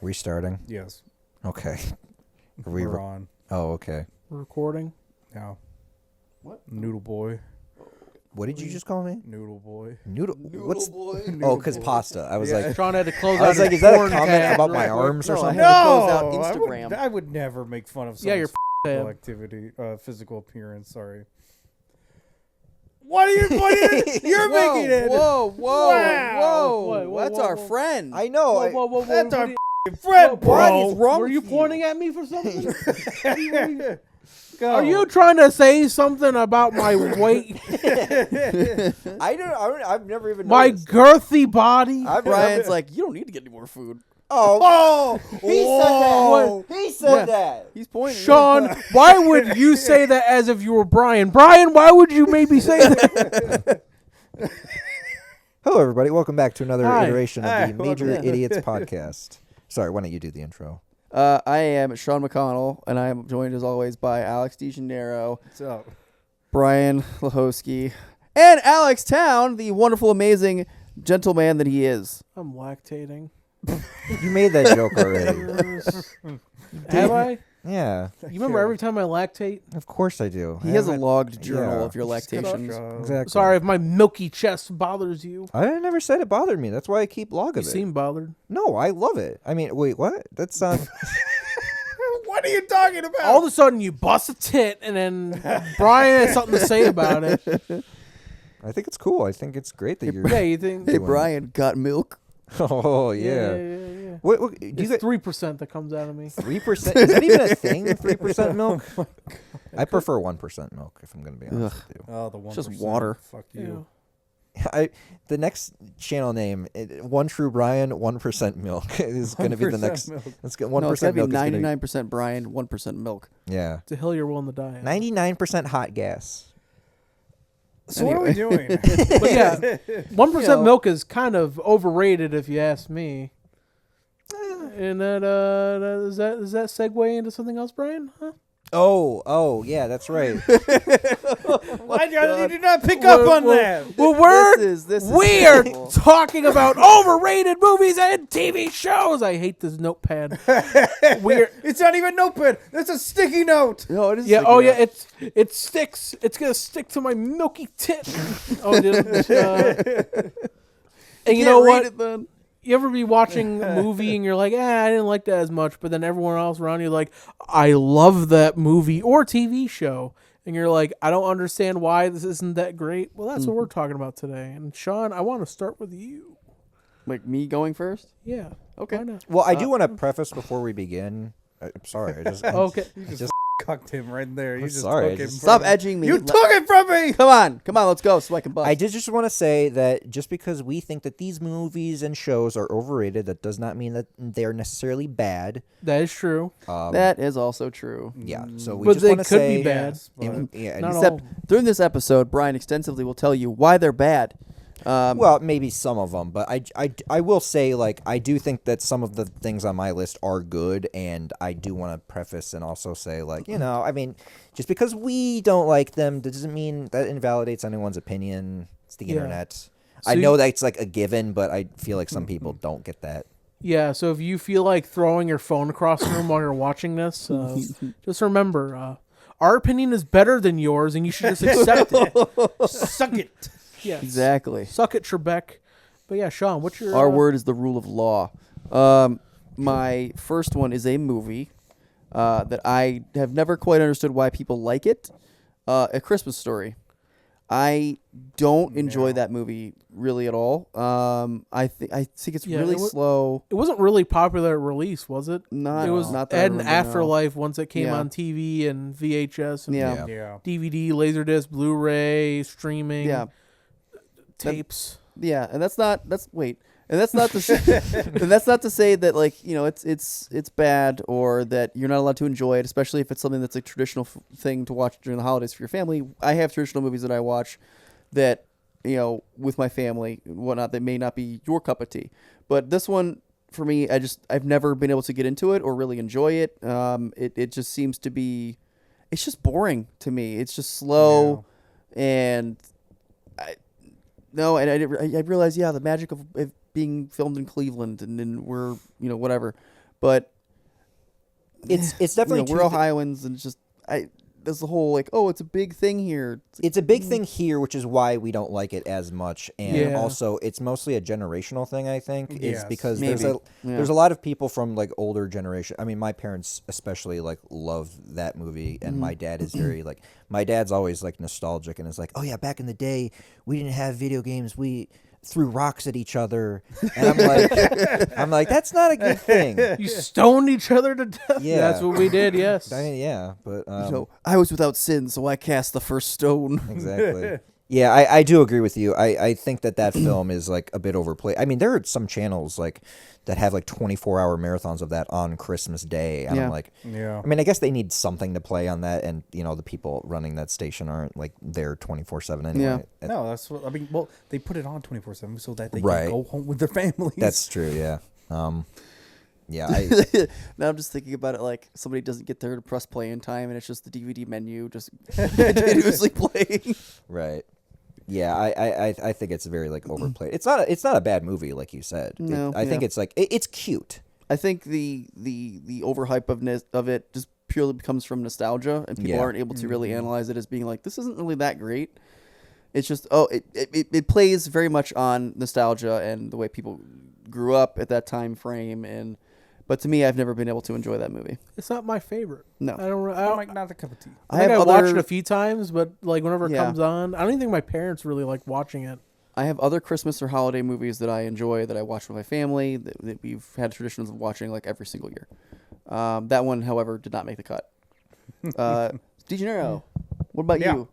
Restarting? Yes. Okay. We're on. Oh, okay. Recording? Now. What? Noodle boy. What did you just call me? Noodle boy. Noodle Noodle boy. Oh, because pasta. I was like, Sean had to close I out was like, his is that a porn comment tab about my real quick. arms or No, I something? had to close out I Instagram. would never make fun of Yeah, your someone's tab. physical activity, physical appearance. Sorry. What are you putting? You're making it. Whoa, Wow. Whoa, That's whoa, our whoa. friend. I know. Whoa. That's our What friend, What bro. is wrong Were you with pointing at me for something? Go. Are you trying to say something about my weight? I've never even My noticed. girthy body? Brian's like, you don't need to get any more food. Oh, Oh, he whoa. said that. He said that. He's pointing. Sean, why would you say that as if you were Brian? Brian, why would you maybe say that? Hello, everybody. Welcome back to another Hi. iteration of Hi, the Major welcome. Idiots podcast. Sorry, why don't you do the intro? I am Sean McConnell, and I am joined as always by Alex DeGennaro, What's up? Brian Lahosky, and Alex Town, the wonderful, amazing gentleman that he is. I'm lactating. You made that joke already. Have I? Yeah, You remember every time I lactate? of course I do. He I has a haven't- logged journal yeah. of your lactations. Exactly. Sorry if my milky chest bothers you. I never said it bothered me. That's why I keep log You of it. seem bothered. No, I love it. I mean, wait, what? That sounds. What are you talking about? All of a sudden, you bust a tit, and then Brian has something to say about it. I think it's cool. I think it's great that you're. Yeah, you think? Hey, Doing it. Brian, got milk? Oh yeah. Yeah. What do you It's get? 3% that comes out of me. 3%? Is that even a thing? 3% milk? I prefer 1% milk. If I'm gonna be honest with you. Oh, the 1%. It's just water. Fuck you. The next channel name, One True Brian, 1% milk is going to be the 1% next. milk. Let's get 1% No, it's got to be milk. is gonna 99% Brian, 1% milk. Yeah, It's a hill you're willing to die on. 99% hot gas. So what are we doing? But yeah, 1% You know. milk is kind of overrated if you ask me. And that does that segue into something else, Brian? Huh? Oh, yeah, that's right. Why did you not pick up on that? Well, This is we are terrible. talking about overrated movies and TV shows. I hate this notepad. We're It's not even notepad. That's a sticky note. No, it is. yeah. sticky Oh note. yeah. It sticks. It's gonna stick to my milky tit. Oh, and you Can't know read what? it then. You ever be watching a movie and you're like, I didn't like that as much, but then everyone else around you like, I love that movie or TV show, and you're like, I don't understand why this isn't that great. Well, that's what we're talking about today. And Sean, I want to start with you. Like me going first? Yeah. Okay. Why not? Well, I do want to preface before we begin. I'm sorry. I just. Okay. You just cucked him right there. You I'm just sorry, I took him just- Stop from- edging me. You took it from me. Come on, let's go so I can bust. I did just want to say that just because we think that these movies and shows are overrated, that does not mean that they're necessarily bad. That is true. That is also true. Yeah. So we But just they want to could say. be bad. Yes, but- Yeah, Not except- all. During this episode, Brian extensively will tell you why they're bad. well, maybe some of them, but I will say, like, I do think that some of the things on my list are good, and I do want to preface and also say, like, I mean, just because we don't like them doesn't mean that invalidates anyone's opinion. It's the Yeah. internet. So I know that's like a given, but I feel like some people don't get that. Yeah, so if you feel like throwing your phone across the room while you're watching this, just remember, our opinion is better than yours, and you should just accept it. Suck it. Yes. Exactly. Suck it, Trebek. But yeah, Sean, what's your... Our word is the rule of law. My first one is a movie that I have never quite understood why people like it. A Christmas Story. I don't enjoy that movie really at all. I think it's Yeah, really it wa- slow. It wasn't really popular at release, was it? Not It was not that I at an remember, no. Afterlife once it came Yeah. on TV and VHS and Yeah. Yeah. DVD, Laserdisc, Blu-ray, streaming, Yeah. tapes. Yeah, and that's not to say, and that's not to say that it's bad or that you're not allowed to enjoy it, especially if it's something that's a traditional thing to watch during the holidays for your family. I have traditional movies that I watch that with my family and whatnot that may not be your cup of tea, but this one for me, I've never been able to get into it or really enjoy it. It just seems to be, it's just boring to me. It's just slow, and I realized, the magic of being filmed in Cleveland and we're, whatever. but It's you definitely know, we're Ohioans, and it's just there's the whole like, oh, it's a big thing here. It's a big thing here, which is why we don't like it as much, and Yeah. also it's mostly a generational thing. I think is Yes. because Maybe. there's a lot of people from like older generation. I mean, my parents especially like love that movie, and my dad is very like my dad's always like nostalgic and is like, oh yeah, back in the day we didn't have video games, we threw rocks at each other, and I'm like that's not a good thing. You stoned each other to death. Yeah. That's what we did. Yes. I mean, yeah, but So I was without sin, so I cast the first stone. exactly. Yeah, I do agree with you. I think that film is like a bit overplayed. I mean, there are some channels like that have like 24-hour marathons of that on Christmas Day, and Yeah. I'm like, Yeah. I mean, I guess they need something to play on that, and you know, the people running that station aren't like there 24/7 anyway. Yeah. No, that's what I mean. Well, they put it on 24/7 so that they Right. can go home with their families. That's true. Yeah. Yeah. Now I'm just thinking about it like somebody doesn't get there to press play in time, and it's just the DVD menu just continuously playing. Right. Yeah, I think it's very like overplayed. It's not a bad movie like you said. No, I think yeah. it's like it's cute. I think the overhype of it just purely comes from nostalgia, and people Yeah. aren't able to really analyze it as being like, this isn't really that great. It's just it plays very much on nostalgia and the way people grew up at that time frame, but to me, I've never been able to enjoy that movie. It's not my favorite. No. I don't. I I'm don't like not a cup of tea. I think I have watched other- it a few times, but like whenever it Yeah. comes on, I don't even think my parents really like watching it. I have other Christmas or holiday movies that I enjoy that I watch with my family that we've had traditions of watching like every single year. That one, however, did not make the cut. DeGenero, what about Yeah. you?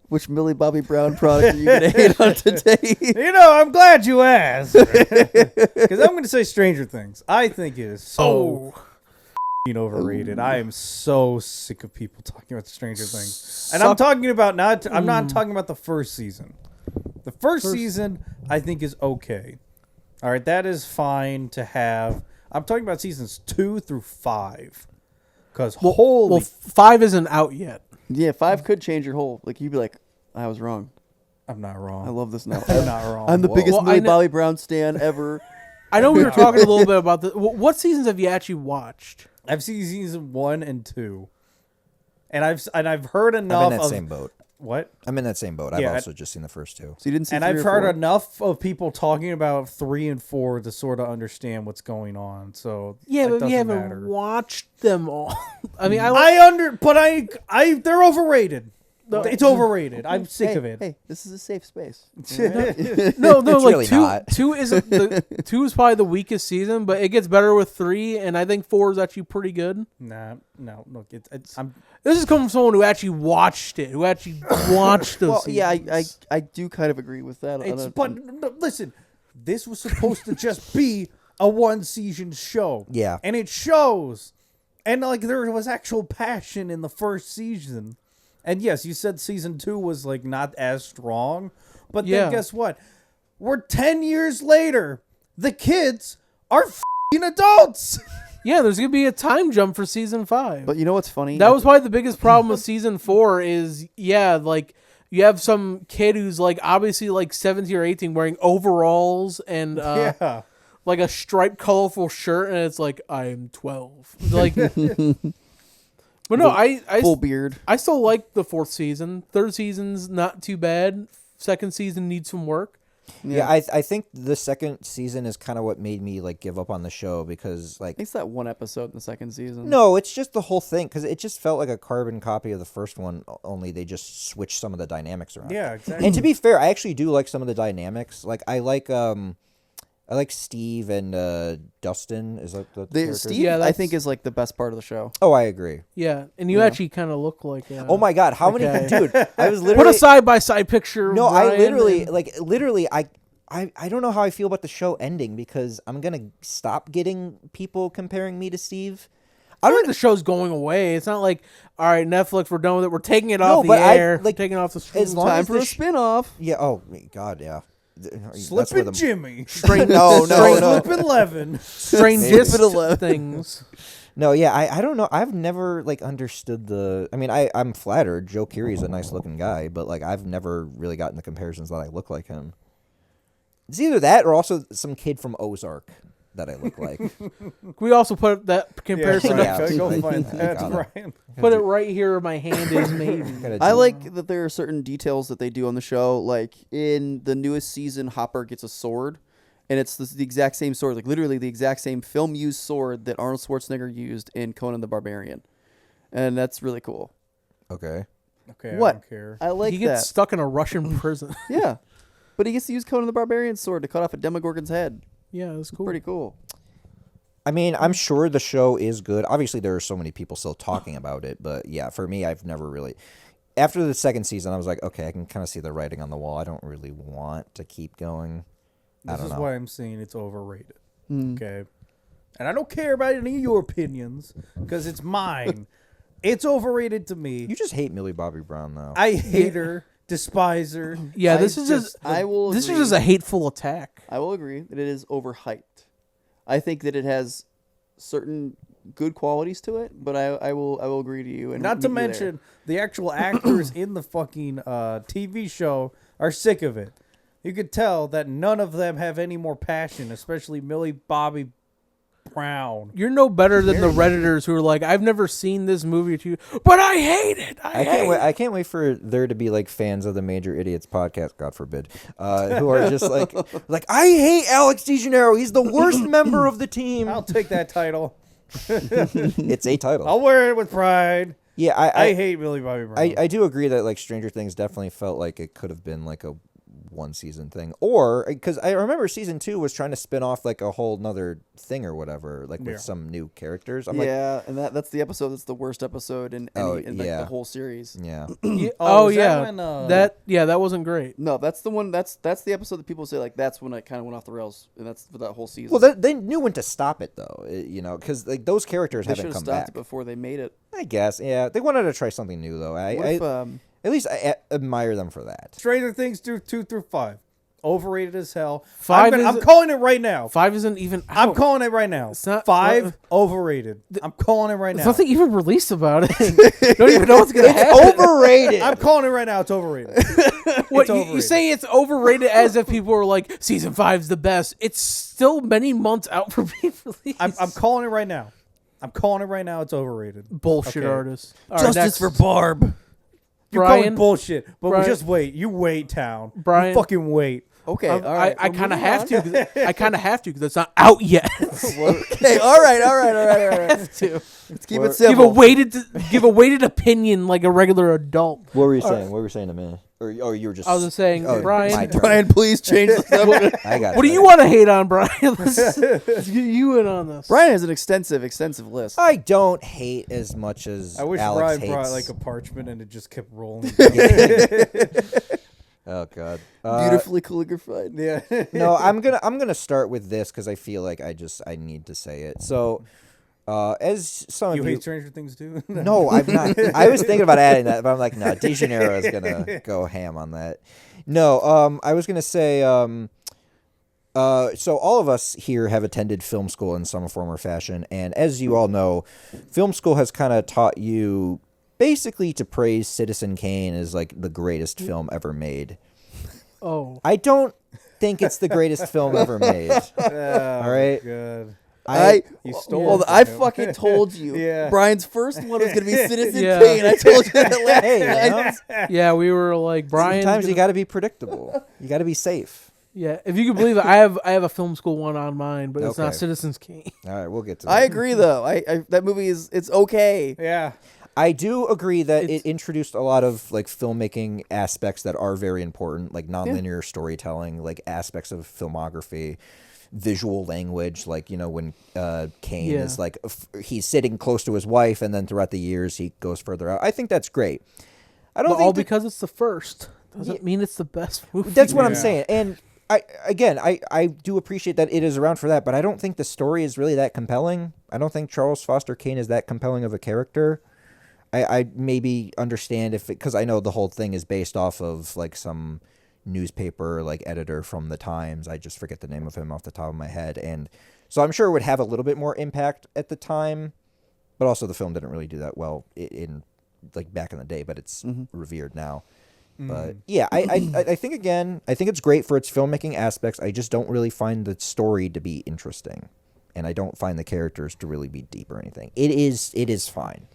Which Millie Bobby Brown product are you gonna hate on today? You know, I'm glad you asked. Because I'm going to say Stranger Things. I think it is so f***ing overrated. I am so sick of people talking about Stranger Things. And I'm talking about I'm not talking about the first season. The first season, I think, is okay. All right, that is fine to have. I'm talking about seasons 2 through 5. Because holy... Well, 5 isn't out yet. Yeah, 5 could change your whole. Like you'd be like, I was wrong. I'm not wrong. I love this now. I'm not wrong. I'm the biggest Well, Millie I kn- Bobby Brown stan ever. I know we were talking a little bit about the. What seasons have you actually watched? I've seen season 1 and 2. And I've heard enough I'm in that of... same boat. What? I'm in that same boat. I've Yeah, also just seen the first two. So you didn't see. And 3 I've or heard 4? enough of people talking about 3 and 4 to sort of understand what's going on. So Yeah, it but doesn't you haven't matter. watched them all. I mean, They're overrated. No. It's overrated. I'm sick of it. Hey, this is a safe space. no, It's like really two. not. 2 isn't the 2 is probably the weakest season, but it gets better with 3, and I think 4 is actually pretty good. Nah, no, look, I'm This is coming from someone who actually watched it, who actually watched those. Well, yeah, seasons. I do kind of agree with that. but no, listen, this was supposed to just be a 1-season show. Yeah. And it shows. And like there was actual passion in the first season. And yes, you said season 2 was like not as strong, but Yeah. then guess what? We're 10 years later. The kids are f***ing adults. Yeah, there's gonna be a time jump for season 5. But you know what's funny? That was probably the biggest problem with season 4 is, like, you have some kid who's, like, obviously, like, 17 or 18 wearing overalls and, Yeah. like, a striped, colorful shirt, and it's like, I'm 12. Like, but no, full beard. I still like the 4th season. 3rd season's not too bad. 2nd season needs some work. Yeah, I think the second season is kind of what made me like give up on the show because like It's that one episode in the second season. no, it's just the whole thing because it just felt like a carbon copy of the first one. Only they just switched some of the dynamics around. Yeah, exactly. And to be fair, I actually do like some of the dynamics. Like I like Steve and Dustin is like the characters. Steve, Yeah, I that's- think, is like the best part of the show. Oh, I agree. Yeah, and you actually kind of look like... Oh my God, how Okay. many dude? I was Put literally a side-by-side picture of no, I Ryan literally and- like I don't know how I feel about the show ending because I'm gonna stop getting people comparing me to Steve. I don't think the show's going away. It's not like, all right, Netflix, we're done with it. We're taking it No, off the but I- air. like, taking it off the as stream. long Time as for the a spin-off. Yeah. Oh my God. Yeah. That's Slippin' where Jimmy. Strange, No, no. Slippin' Levin. strangest Slippin' 11. things. No, yeah, I don't know. I've never like understood the. I mean, I'm flattered. Joe Keery's a nice looking guy, but like I've never really gotten the comparisons that I look like him. It's either that or also some kid from Ozark that I look like. We also put that comparison. Yeah, up, Go like, find you that, gotta- Brian. put it right here where my hand is. Maybe. Gotta I do- like that there are certain details that they do on the show. Like in the newest season, Hopper gets a sword, and it's the exact same sword, like literally the exact same film-used sword that Arnold Schwarzenegger used in Conan the Barbarian, and that's really cool. Okay. Okay, What? I don't care. I like he gets that. stuck in a Russian prison. Yeah, but he gets to use Conan the Barbarian's sword to cut off a Demogorgon's head. Yeah, that's cool. Pretty cool. I mean, I'm sure the show is good. Obviously, there are so many people still talking about it, but yeah, for me, I've never really. After the second season, I was like, okay, I can kind of see the writing on the wall. I don't really want to keep going. I This don't is know. why I'm saying it's overrated. Mm. Okay. And I don't care about any of your opinions because it's mine. It's overrated to me. You just hate Millie Bobby Brown, though. I hate her, despise her. Yeah, I this is just. I will. This is agree. just a hateful attack. I will agree that it is overhyped. I think that it has certain good qualities to it, but I will agree to you. And Not to meet you there. mention the actual actors in the fucking TV show are sick of it. You could tell that none of them have any more passion, especially Millie Bobby Brown. You're no better than the Redditors who are like, I've never seen this movie to you, but I hate it. I can't wait for there to be like fans of the Major Idiots podcast, God forbid, who are just like I hate Alex DeGeneres. He's the worst member of the team. I'll take that title. It's a title. I'll wear it with pride. Yeah, I hate Millie Bobby Brown. I do agree that like Stranger Things definitely felt like it could have been like a one season thing, or because I remember season 2 was trying to spin off like a whole nother thing or whatever, like with Yeah. some new characters. I'm like, Yeah, and that's the episode that's the worst episode in Oh, like, yeah. the whole series. yeah, Oh, is that yeah, when, that wasn't great. No, that's the one. That's the episode that people say like that's when it kind of went off the rails, and that's for that whole season. well, they knew when to stop it though, because like those characters they should haven't have come stopped back. it before they made it. I guess, yeah, they wanted to try something new though. What if, At least I admire them for that. Stranger Things 2 through 5. Overrated as hell. 5 I'm calling it right now. 5 isn't even I'm out. calling it right now. It's not- 5 overrated. I'm calling it right There's now. nothing even released about it. Don't even know what's gonna happen. Overrated. I'm calling it right now. It's overrated. What It's you overrated. say it's overrated as if people were like season 5's the best. It's still many months out for being released. I'm calling it right now. I'm calling it right now. It's overrated. bullshit Okay. artist. All right, next. Barb. You're calling Brian? bullshit, but Brian? just wait. You wait, town. Kind You fucking wait. Okay, all right. I we're kind of moving have on. to. 'Cause- I kind of have to because it's not out yet. Okay, all right. have to Let's keep it We're- simple. give a weighted opinion like a regular adult. What were you saying? What were you saying to me? Or you were just? I was just saying, Oh, my Brian. turn. Brian, please change the subject. I got. What do you want to hate on, Brian? Let's get you in on this. Brian has an extensive list. I don't hate as much as I wish Alex Brian hates. brought like a parchment and it just kept rolling. Oh God. Beautifully calligraphied. Yeah. No, I'm gonna start with this because I feel like I need to say it. So, as some You of you, hate Stranger Things too? no, I'm not. I was thinking about adding that, but I'm like, no, DeGeneres is gonna go ham on that. No, I was gonna say, so all of us here have attended film school in some form or fashion, and as you all know, film school has kind of taught you basically to praise Citizen Kane as like the greatest film ever made. Oh, I don't think it's the greatest film ever made. All right. Good. You stole Well, it from I him. fucking told you. Yeah. Brian's first one was gonna be Citizen Yeah. Kane. I told you that last Hey, you night. know, yeah, we were like Brian. sometimes you got to be predictable. You got to be safe. Yeah, if you can believe it, I have a film school one on mine, but it's not Okay. Citizens Kane. All right, we'll get to that. I agree though. I that movie it's okay. Yeah. I do agree that It's- it introduced a lot of like filmmaking aspects that are very important, like nonlinear storytelling, like aspects of filmography, visual language, like when Kane Yeah. is like he's sitting close to his wife, and then throughout the years he goes further out. I think that's great. I don't But think all that- because it's the first doesn't Yeah. mean it's the best movie. that's what I'm Yeah. saying, and I do appreciate that it is around for that, but I don't think the story is really that compelling. I don't think Charles Foster Kane is that compelling of a character. I maybe understand if because I know the whole thing is based off of like some newspaper like editor from the Times. I just forget the name of him off the top of my head, and so I'm sure it would have a little bit more impact at the time, but also the film didn't really do that well in like back in the day, but it's revered now. But yeah, I think again, I think it's great for its filmmaking aspects. I just don't really find the story to be interesting, and I don't find the characters to really be deep or anything. It is fine,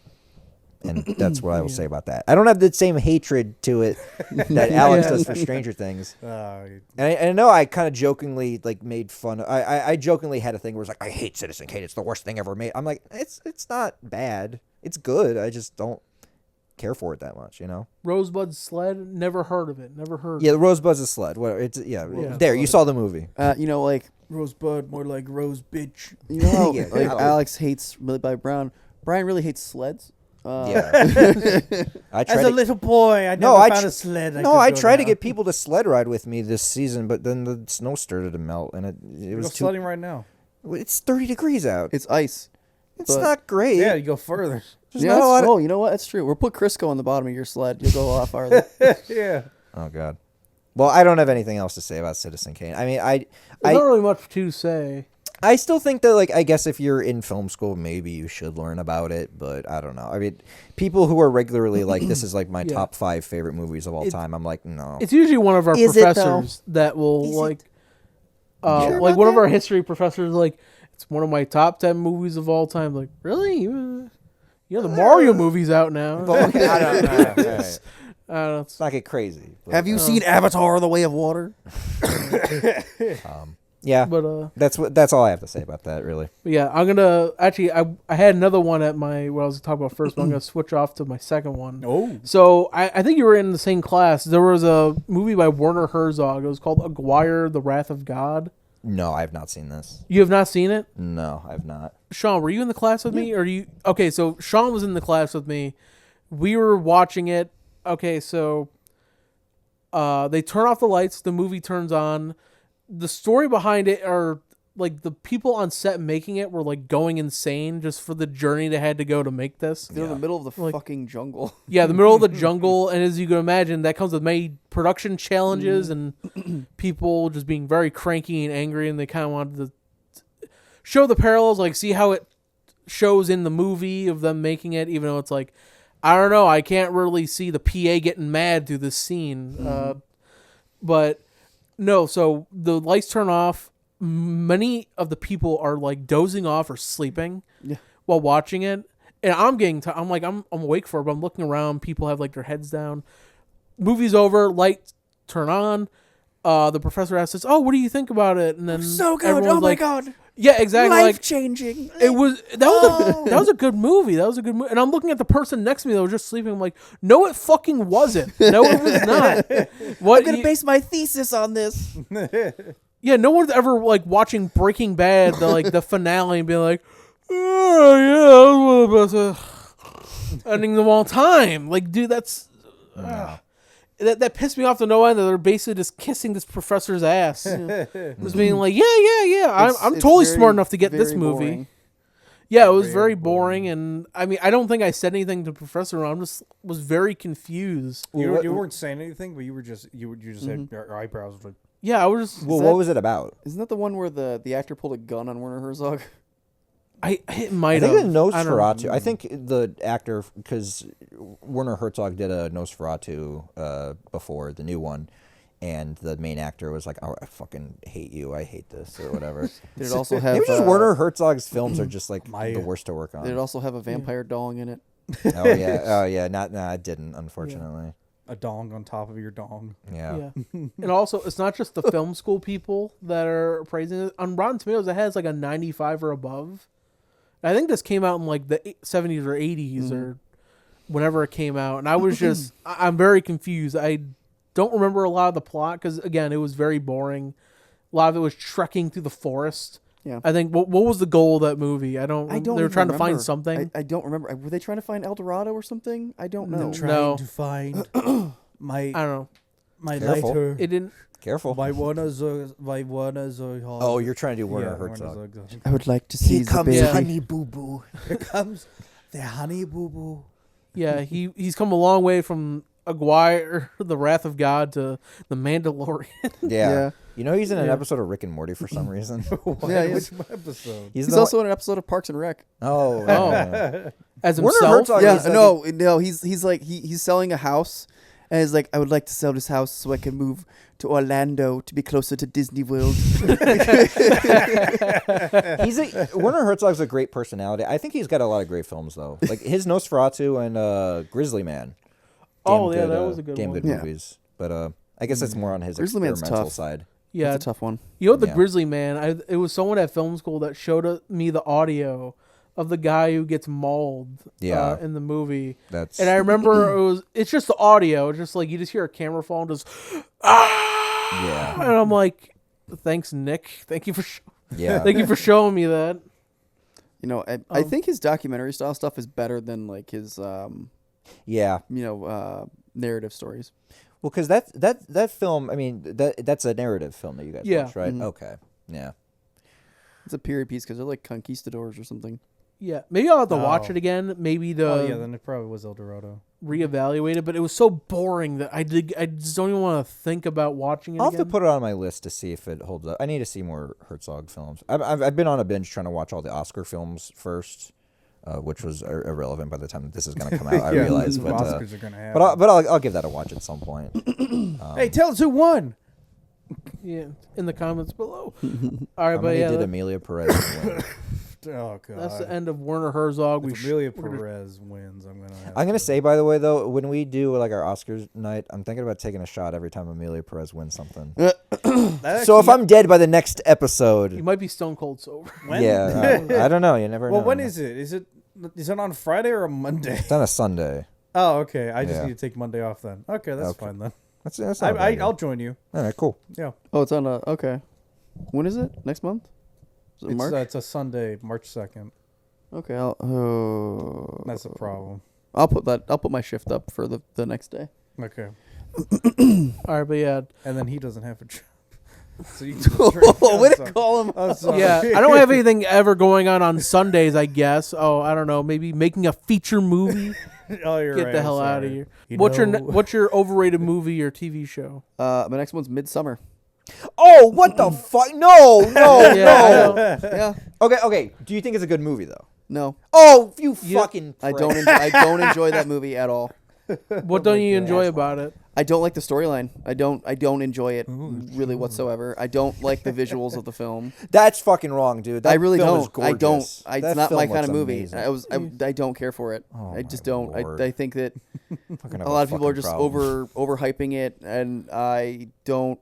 and that's what I will say about that. I don't have the same hatred to it that Alex does for Stranger Things. And I know I kind of jokingly like made fun. I jokingly had a thing where it's like, I hate Citizen Kane. It's the worst thing ever made. I'm like, it's not bad. It's good. I just don't care for it that much, you know. Rosebud Sled, never heard of it. Never heard. Yeah, the Rosebud's a sled. What? It's There, you saw the movie. You know, like Rosebud, more like Rose Bitch. you know, how, Yeah, like yeah. Alex hates Millie Bobby Brown. Brian really hates sleds. Yeah. I As tried a little boy, I never No, I found tr- a sled. I tried to get people to sled ride with me this season, but then the snow started to melt, and it was Go too. sledding right now. It's 30 degrees out. It's ice. It's but- not great. Yeah, you go further. There's Yeah, not a lot of- you know what? That's true. We'll put Crisco on the bottom of your sled. You'll go a lot farther. Yeah. Oh god. Well, I don't have anything else to say about Citizen Kane. I mean, There's not really much to say. I still think that, like, I guess if you're in film school, maybe you should learn about it, but I don't know. I mean, people who are regularly like, this is like my Yeah. top 5 favorite movies of all time, I'm like, no. It's usually one of our Is it, though? professors that will Is like, sure like about one of that? our history professors like, it's one of my top 10 movies of all time. Like, really? The Mario movie's out now. I don't know. Right. It's Let's not get crazy. But, Have you seen Avatar: The Way of Water? yeah, but that's all I have to say about that, really. yeah, I'm gonna actually. I had another one at my what I was talking about first, but I'm gonna switch off to my second one. Oh. So I think you were in the same class. There was a movie by Werner Herzog. It was called Aguirre: The Wrath of God. No, I have not seen this. You have not seen it? No, I've not. Sean, were you in the class with me? Or you? Okay, so Sean was in the class with me. We were watching it. Okay, so they turn off the lights. The movie turns on. The story behind it are like the people on set making it were like going insane just for the journey they had to go to make this. They're in the middle of the Like- fucking jungle. Yeah, the middle of the jungle, and as you can imagine, that comes with many production challenges and people just being very cranky and angry, and they kind of wanted to show the parallels, like see how it shows in the movie of them making it, even though it's like, I don't know, I can't really see the PA getting mad through this scene. But no, so the lights turn off. Many of the people are like dozing off or sleeping while watching it. And I'm getting I'm like, I'm awake for it, but I'm looking around. People have like their heads down. Movie's over. Lights turn on. The professor asks us, "Oh, what do you think about it?" And then So good. everyone's Oh my like, god. Yeah, exactly. Life Like changing. it was. That was a good movie. That was a good movie. And I'm looking at the person next to me that was just sleeping. I'm like, no, it fucking wasn't. No, it was not. What? I'm gonna base my thesis on this. Yeah, no one's ever like watching Breaking Bad, the finale, and being like, "Oh yeah, that was one of the best endings of all time." Like, dude, that's that pissed me off to no end. That they're basically just kissing this professor's ass, just being like, "Yeah, I'm It's totally very, smart enough to get this very movie." boring. Yeah, it was very boring, and I mean, I don't think I said anything to the professor. I just was very confused. You weren't saying anything, but you just had your eyebrows were like, Yeah, I was just. Well, that- what was it about? Isn't that the one where the actor pulled a gun on Werner Herzog? It I might think have. the I don't know. Nosferatu. I think the actor, because Werner Herzog did a Nosferatu before the new one, and the main actor was like, "Oh, I fucking hate you. I hate this," or whatever. Did it also have? Maybe just Werner Herzog's films are just like My- the worst to work on. Did it also have a vampire dong in it? Oh yeah. No, it didn't. Unfortunately. a dong on top of your dong. Yeah. And also, it's not just the film school people that are praising it. On Rotten Tomatoes, it has like a 95 or above. I think this came out in like the 70s or 80s or whenever it came out. And I was just, I'm very confused. I don't remember a lot of the plot because, again, it was very boring. A lot of it was trekking through the forest. Yeah. I think, what was the goal of that movie? I don't They They were even trying to find remember. something. I don't remember. Were they trying to find El Dorado or something? I don't know. No. to find my I don't know. my Careful. lighter. It didn't. Careful. My one Oh, you're trying to do Werner Herzog. I would like to see the baby. Honey Boo Boo. Here comes the honey boo boo. Yeah, he's come a long way from Aguirre, The Wrath of God, to The Mandalorian. Yeah. Yeah. You know he's in an Yeah. episode of Rick and Morty for some reason. Yeah, he Which is. episode? He's the also in an episode of Parks and Rec. Oh. Oh. As Werner himself. Herzog Yeah, is like no, he's like he's selling a house, And he's like, I would like to sell this house so I can move to Orlando to be closer to Disney World. Werner Herzog's a great personality. I think he's got a lot of great films though. Like his Nosferatu and Grizzly Man. Oh, yeah, that was a good damn one. good Yeah. movies. But I guess that's more on his Grizzly Man's experimental tough. side. Yeah, That's a tough one. you know the Yeah. Grizzly Man. It was someone at film school that showed me the audio of the guy who gets mauled. Yeah. In the movie. That's And I remember it's just the audio. It's just like you just hear a camera fall and just yeah. and I'm like, thanks, Nick. Thank you for Yeah. thank you for showing me that. You know, I think his documentary style stuff is better than like his, Yeah. narrative stories. Well, because that film, I mean, that's a narrative film that you guys Yeah. watched, right? Mhm. Okay. Yeah. It's a period piece because they're like conquistadors or something. Yeah, maybe I'll have to watch Oh. it again. Maybe to Oh yeah, then it probably was El Dorado. reevaluate it. But it was so boring that I just don't even want to think about watching it. I'll have to again. put it on my list to see if it holds up. I need to see more Herzog films. I've been on a binge trying to watch all the Oscar films first, which was irrelevant by the time this is going to come out. I Yeah, realize, the but Oscars are gonna happen. I'll give that a watch at some point. Hey, tell us who won. Yeah, in the comments below. All right, How but many yeah, did Amelia Perez win? Oh god. that's the end of Werner Herzog. If Amelia Perez wins, I'm gonna. I'm gonna say, by the way, though, when we do like our Oscars night, I'm thinking about taking a shot every time Amelia Perez wins something. So if I'm dead by the next episode, You might be stone cold sober. when? yeah, I don't know. You never know. Well, when is it? Is it on Friday or a Monday? It's on a Sunday. Oh, okay. I just Yeah. need to take Monday off then. Okay, that's Okay. fine then. That's not a bad idea. I'll join you. All right, cool. Yeah. Oh, it's on a okay. When is it? Next month? Is it March? It's a Sunday, March 2nd. Okay, I'll. That's the problem. I'll put my shift up for the next day. Okay. All right, but yeah, And then he doesn't have a job. So you can go straight. Way I'm to sorry. call him. I'm sorry. yeah. I don't have anything ever going on Sundays. I guess. Oh, I don't know. Maybe making a feature movie. Oh, you're Get right. the I'm hell out of sorry. here. You What's know- what's your overrated movie or TV show? My next one's Midsummer. Oh, what the fuck? No, no, Yeah, I no. know. Yeah. Okay. Do you think it's a good movie though? No, Oh, you You- fucking. I prick. don't enjoy that movie at all. What don't you enjoy about it? I don't like the storyline. I don't enjoy it really whatsoever. I don't like the visuals of the film. That's fucking wrong, dude. That I really film is don't. I don't. gorgeous. It's That not my film kind of looks movie. amazing. I don't care for it. Oh, I just my don't. Lord. I think that Fucking a have lot of people are fucking just problem. overhyping it, and I don't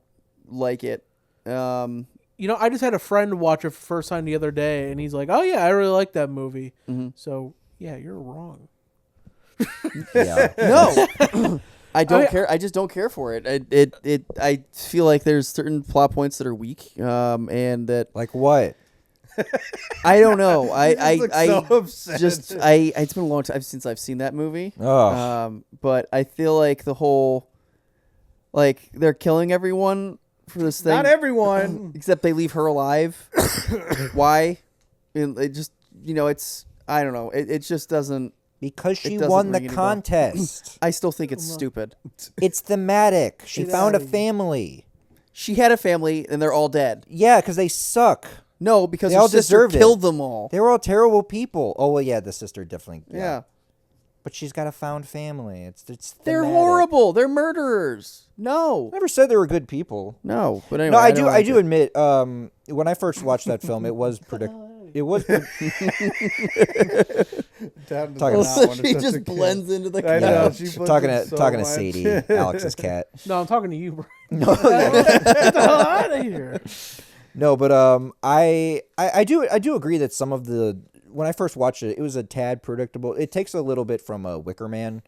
like it. You know, I just had a friend watch it for the first time the other day, and he's like, "Oh yeah, I really like that movie." Mhm. So yeah, you're wrong. Yeah. No, I don't I mean- care. I just don't care for it. I feel like there's certain plot points that are weak, and that Like what? I don't know. He just looks so upset. It's been a long time since I've seen that movie. Oh, But I feel like the whole, like they're killing everyone for this thing. Not everyone. except they leave her alive. Why? And it just, it's, I don't know. It just doesn't. because she doesn't won the ring any bell. contest. I still think it's stupid. It's thematic. She Get found a outta here. family. She had a family and they're all dead. Yeah, because they suck. No, because They her all sister deserved it. killed them all. They were all terrible people. Oh well, yeah, the sister definitely. Yeah. But she's got a found family. It's They're thematic. horrible. They're murderers. No. Never said they were good people. No. But anyway. No, I don't do. I like do it. admit. When I first watched that film, it was It was. Dad does Talking not about- want she to touch a just kid. blends into the I know. Yeah, she puts talking it to so talking to much. Sadie, Alex's cat. No, I'm talking to you, bro. No, Get the hell out of here. no, but I do agree that some of the when I first watched it, it was a tad predictable. It takes a little bit from Wicker Man.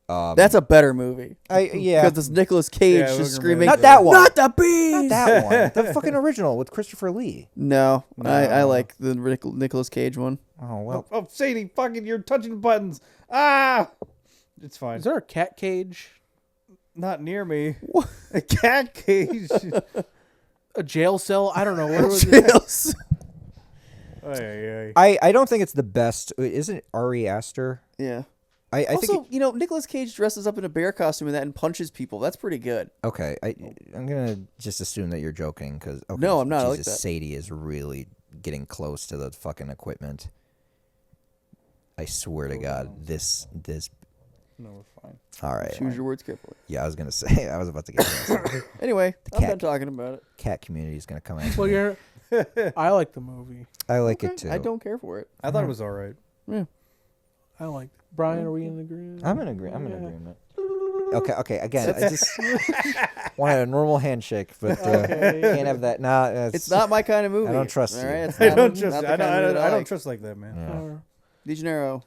That's a better movie. Yeah, Because it's Nicolas Cage Yeah, just Wicker screaming, Man. Not that one. Not the bees! not that one. The fucking original with Christopher Lee. No, I No. like the Nicolas Cage one. Oh well. Oh, Sadie, fucking, you're touching buttons. Ah! It's fine. Is there a cat cage? Not near me. A cat cage. A jail cell? I don't know. What was it? Yes. Ay, ay, ay. I don't think it's the best. Isn't it Ari Aster? Yeah. I Also, think. Nicolas Cage dresses up in a bear costume and that and punches people. That's pretty good. Okay, I'm gonna just assume that you're joking because No, I'm not. I like Jesus, that. Sadie is really getting close to the fucking equipment. I swear to God, this No, we're fine. All right. Choose your words carefully. Yeah, I was gonna say. I was about to get to that. Anyway, I'm cat- done talking about it. Cat community is gonna come out. Well, you're. I like the movie. I like Okay, it too. I don't care for it. I thought it was all right. Yeah. I like. Brian, are we in agreement? I'm in agreement. Yeah. Okay. Again, I just wanted a normal handshake, but Okay. can't have that. Nah, It's not my kind of movie. I don't trust all you. right? It's I not- don't trust. not the I kind of movie that don't like. trust like that, man. Yeah. Uh, Legionero.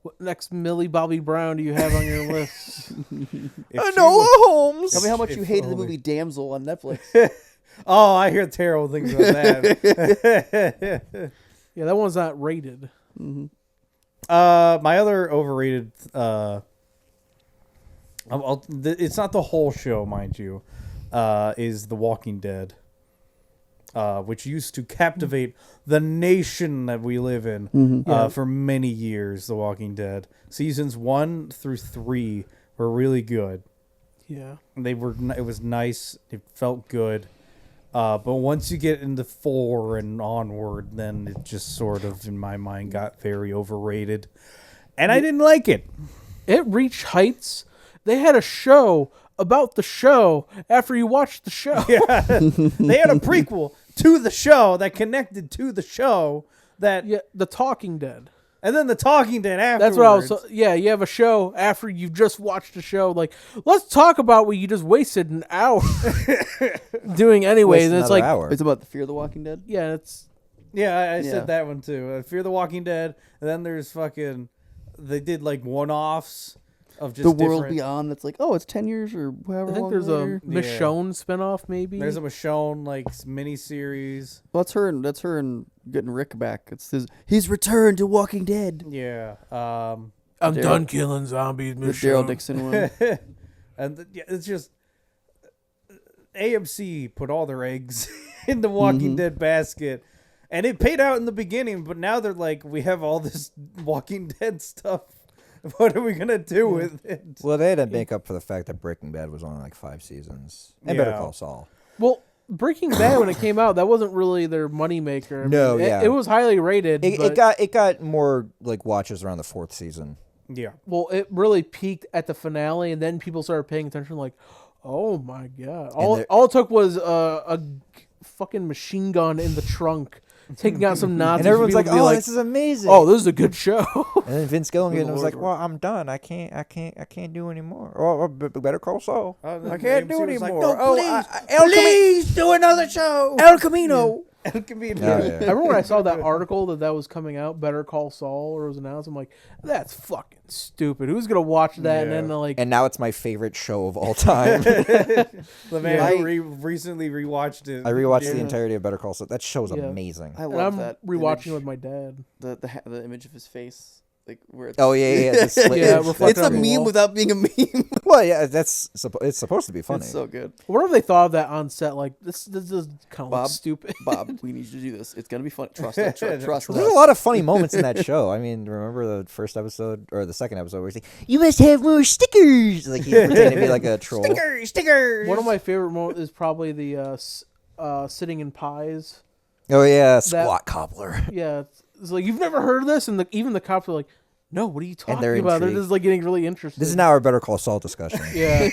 what next Millie Bobby Brown do you have on your list? If she Enola was- Holmes. Tell me how much you If hated the only. movie Damsel on Netflix. Oh, I hear terrible things about that. Yeah, that one's not rated. Mm-hmm. My other overrated. It's not the whole show, mind you. Is The Walking Dead, which used to captivate the nation that we live in for many years. The Walking Dead seasons 1 through 3 were really good. Yeah. They were. It was nice. It felt good. But once you get into 4 and onward, then it just sort of, in my mind, got very overrated, and I didn't like it. It reached heights. They had a show about the show after you watched the show. Yeah, they had a prequel to the show that connected to the show that, Yeah, The Talking Dead. and then the Talking Dead afterwards. That's what I was. Yeah, you have a show after you've just watched the show. Like, let's talk about what you just wasted an hour doing anyway. Waste And it's another like, hour. It's about the Fear of the Walking Dead. yeah, it's Yeah, I Yeah. said that one too. Fear the Walking Dead, and then there's fucking. They did like one-offs of just The World different- Beyond. That's like, oh, it's 10 years or however I think long there's later. a Michonne spinoff maybe. There's a Michonne like miniseries. Well, that's her and getting Rick back. It's his return to Walking Dead. Yeah. I'm Daryl- done killing zombies. The Daryl Michonne. Dixon one. And yeah, it's just AMC put all their eggs in the Walking Dead basket, and it paid out in the beginning. But now they're like, we have all this Walking Dead stuff. What are we gonna do with it? Well, they had to make up for the fact that Breaking Bad was only like 5 seasons, and Better Yeah. Call Saul. Well, Breaking Bad when it came out, that wasn't really their moneymaker. I No, mean, yeah. it was highly rated. It but, got more like watches around the 4th season. Yeah, well, it really peaked at the finale, and then people started paying attention. Like, oh my god! All it took was a fucking machine gun in the trunk, taking out some Nazis. And everyone's for like, people to "Oh, be this is amazing!" oh, this is a good show. and then Vince Gilligan was like, Lord. "Well, I'm done. I can't do anymore. Or Better Call Saul. I can't do was like, anymore. no, Oh, please, please do another show. El Camino. El Camino. Oh, I yeah. remember when I saw that article that was coming out, Better Call Saul, or it was announced. I'm like, that's fucking stupid. Who's gonna watch that? And Yeah. then like, And now it's my favorite show of all time. The man Yeah. who recently rewatched it. I rewatched Yeah. the entirety of Better Call Saul. That show's Yeah. amazing. I and love I'm that. rewatching image. it with my dad. The image of his face, like where it's Oh yeah. The slit- Yeah, it's- reflected it's a on the meme wall. without being a meme. well, yeah. It's supposed to be funny. It's so good. What if they thought of that on set? Like this is kind of Bob, stupid. Bob, we need you to do this. It's gonna be fun. Trust us. Trust There's us. a lot of funny moments in that show. I mean, remember the first episode or the second episode where he's like, "You must have more stickers." Like he's pretending to be like a troll. Stickers. One of my favorite moments is probably the sitting in pies. Oh yeah, squat cobbler. Yeah, it's like you've never heard of this, and even the cops are like, "No, what are you talking they're about?" They're intrigued. just like getting really interested. This is now our Better Call Saul discussion. Yeah,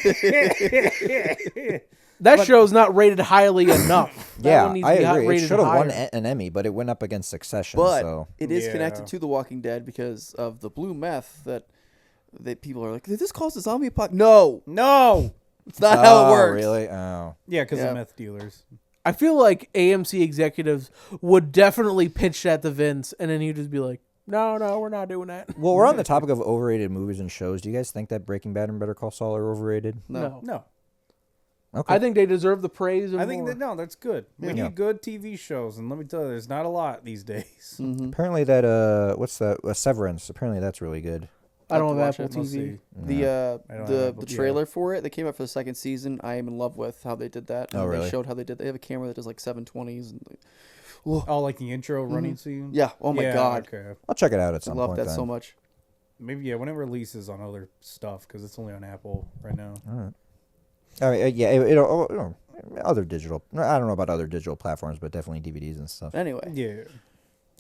that show's not rated highly enough. That Yeah, one needs I to be agree. It rated should have won higher. an Emmy, but it went up against Succession. But So it is Yeah. connected to The Walking Dead because of the blue meth that people are like, did this cause a zombie apocalypse? No, No. it's not how it works. Really? Oh. Yeah, because Yeah. of meth dealers. I feel like AMC executives would definitely pitch that to Vince, and then he'd just be like, "No, we're not doing that." Well, we're on the topic of overrated movies and shows. Do you guys think that Breaking Bad and Better Call Saul are overrated? No. No. Okay. I think they deserve the praise. And I think more. that no, that's good. We Yeah. need good TV shows, and let me tell you, there's not a lot these days. Mm-hmm. Apparently that what's that? Severance. Apparently that's really good. I don't Have have to Apple We'll TV. see. The I don't the have- the yeah. trailer for it that came out for the second season, I am in love with how they did that. Oh, And really? They showed how they did. They have a camera that does like 720s. And Oh, like the intro running scene. yeah. Oh my Yeah, god. Okay. I'll check it out at I some love point. that then. so much. Maybe when it releases on other stuff, because it's only on Apple right now. All right. I mean, yeah, other digital. I don't know about other digital platforms, but definitely DVDs and stuff. Anyway, Yeah.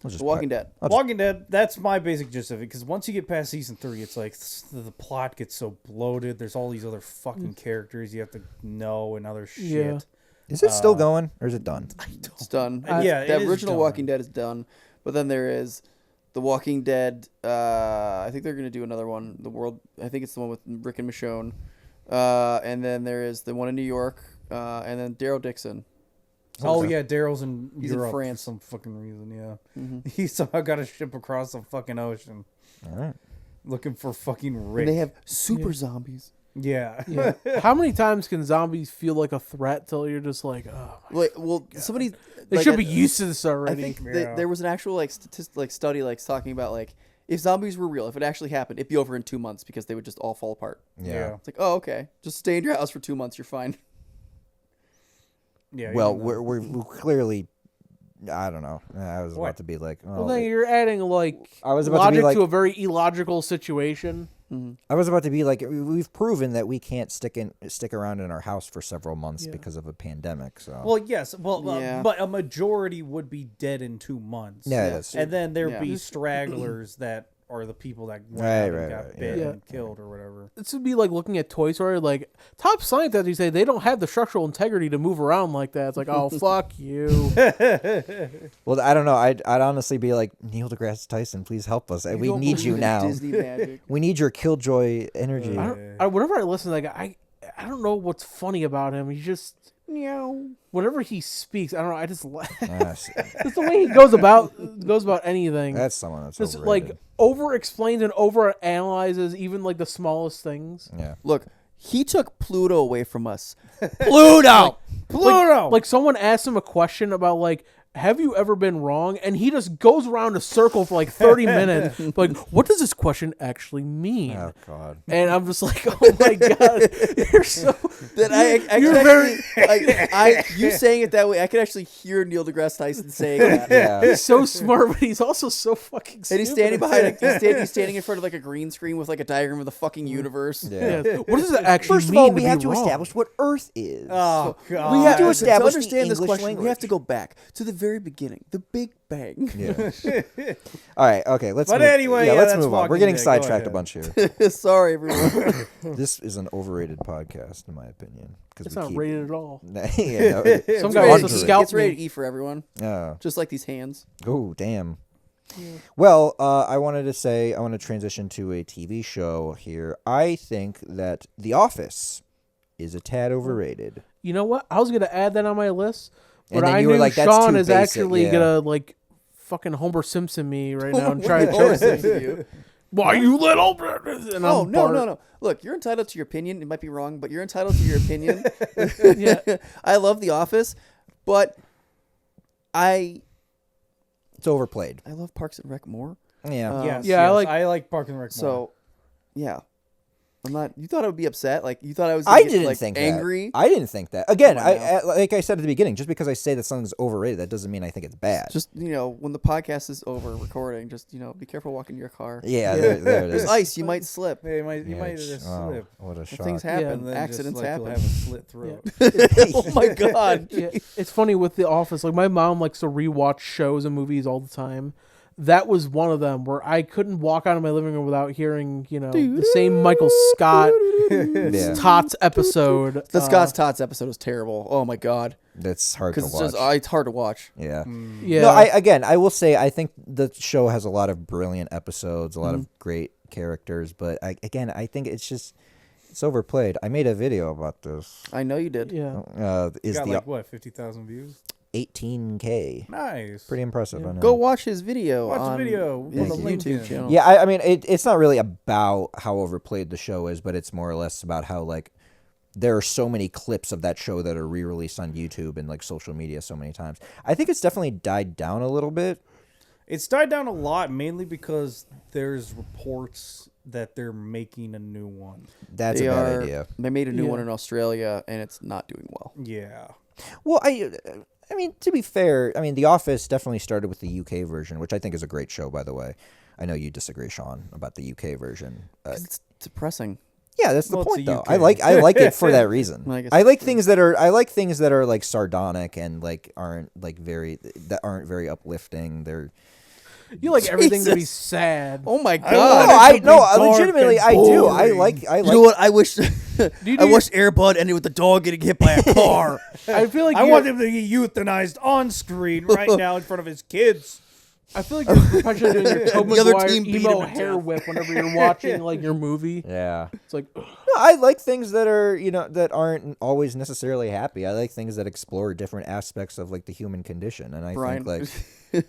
The Walking Dead. Walking Dead, that's my basic gist of it. Because once you get past season 3, it's like the plot gets so bloated. There's all these other fucking characters you have to know and other shit. Yeah. Is it still going or is it done? It's done. Yeah, the it is original done. Walking Dead is done, but then there is The Walking Dead. I think they're gonna do another one. I think it's the one with Rick and Michonne. And then there is the one in New York, and then Daryl Dixon. Oh yeah, Daryl's in He's in Europe France. for some fucking reason. Yeah, Mhm. he somehow got a ship across the fucking ocean All right. looking for fucking Rick. And they have super zombies. yeah. Yeah. How many times can zombies feel like a threat till you're just like, oh, Like, well, somebody they like, should be used to this I already. think Yeah. there was an actual study talking about if zombies were real, if it actually happened, it'd be over in 2 months because they would just all fall apart. Yeah. It's like, oh, okay, just stay in your house for 2 months, you're fine. Yeah. Well, even though- we're clearly. I don't know. I was What? about to be like. Oh, Well, then you're adding I was about to be logic like- to a very illogical situation. I was about to be like, we've proven that we can't stick around in our house for several months Yeah. because of a pandemic. So Well, yes. Well, Yeah. but a majority would be dead in 2 months. yeah, that's And then there'd Yeah. be stragglers that are the people that went Right, out and right, got right, bit yeah. and killed or whatever. This would be like looking at Toy Story. Like top scientists, you say they don't have the structural integrity to move around like that. It's like, oh fuck you. well, I don't know. I'd honestly be like, Neil deGrasse Tyson, please help us. We don't need believe you in now. Disney magic. We need your killjoy energy. Whenever I listen to that guy, I don't know what's funny about him. He just Meow. whenever he speaks, I don't know. I just Yes. it's the way he goes about anything. That's someone that's Just overrated. like over explains and over analyzes even like the smallest things. Yeah. Look, he took Pluto away from us. Pluto. Pluto! Like someone asked him a question about like, have you ever been wrong? And he just goes around a circle for like 30 minutes. Like, what does this question actually mean? Oh God. And I'm just like, oh my god, you're so. That I You're could very- actually, you saying it that way, I could actually hear Neil deGrasse Tyson saying that. Yeah. He's so smart, but he's also so fucking. And he's stupid. standing behind he's standing in front of like a green screen with like a diagram of the fucking universe. Yeah. Yeah. What does it actually First of mean? all, we to have be to wrong? establish what Earth is. Oh, God. We have to establish the understand this English question. We language. have to go back to the very beginning, the Big Bang. Yeah. All right. Okay. Let's. But move, anyway, yeah, yeah, let's that's move on. We're Walking getting Dead. Go sidetracked a ahead. bunch here. Sorry, everyone. This is an overrated podcast, in my opinion, because It's not rated at all. yeah, no, Some It's guy rated wants to onto it. scalp It's rated me. E for everyone, Oh. just like these hands. Oh, damn. Well, I wanted to transition to a TV show here. I think that The Office is a tad overrated. You know what? I was gonna add that on my list, And but then I you knew were like, that's Sean too is basic, actually yeah. gonna like fucking Homer Simpson me right now and try to Homer choke me. Simpson you. Why you little? And Oh I'm no, Bart. no. Look, you're entitled to your opinion. It might be wrong, but you're entitled to your opinion. Yeah. I love The Office, but I It's overplayed. love Parks and Rec more. Yeah. Yes, Yeah, I yes, like- I like Park and Rec more. So, yeah. I'm not. You thought I would be upset? Like you thought I was? I Gonna get, didn't like, think angry. that. I didn't think that. Again, Come on I like I said at the beginning, just because I say that something's overrated, that doesn't mean I think it's bad. Just when the podcast is over recording, just be careful walking your car. yeah, there it There's is. ice. You might slip. Yeah, you Yeah, might just oh, slip. what a shock. Things Yeah, happen. And then Accidents just, like, happen. You'll have a slit throat. Oh my god. Yeah, it's funny with The Office. Like my mom likes to rewatch shows and movies all the time. That was one of them where I couldn't walk out of my living room without hearing, the same Michael Scott Yeah. Tots episode. The Scott's Tots episode was terrible. Oh my god. That's hard to Because watch. it's hard to watch. yeah. Yeah. No, I will say I think the show has a lot of brilliant episodes, a lot of great characters, but I think it's overplayed. I made a video about this. I know you did. yeah. Is Got the like what, 50,000 views? 18K. Nice. Pretty impressive. I know. Go watch his video. Watch the on video. his Put the link YouTube in. channel. Yeah, I mean, it's not really about how overplayed the show is, but it's more or less about how, like, there are so many clips of that show that are re-released on YouTube and, like, social media so many times. I think it's definitely died down a little bit. It's died down a lot, mainly because there's reports that they're making a new one. That's a bad idea. They made a new Yeah. one in Australia, and it's not doing well. Yeah. Well, I mean, to be fair, I mean, The Office definitely started with the UK version, which I think is a great show, by the way. I know you disagree, Sean, about the UK version. 'Cause it's depressing. Yeah, that's the Well, it's point, the though. UK. I like it for that reason. I guess I like that's things that are like sardonic and like aren't very uplifting. They're You like everything to be Jesus. sad. Oh my I No, god! want it to be dark legitimately, and I do. I boring. like. You know what? I wish. you I do wish Airbud ended with the dog getting hit by a car. I feel like I you're- want him to get euthanized on screen right now in front of his kids. I feel like you're perpetually doing your Tobey The other Maguire team beat emo him to hair death. whip whenever you're watching like your movie. Yeah. It's like, ugh. No, I like things that are, that aren't always necessarily happy. I like things that explore different aspects of like the human condition, and I Brian, think like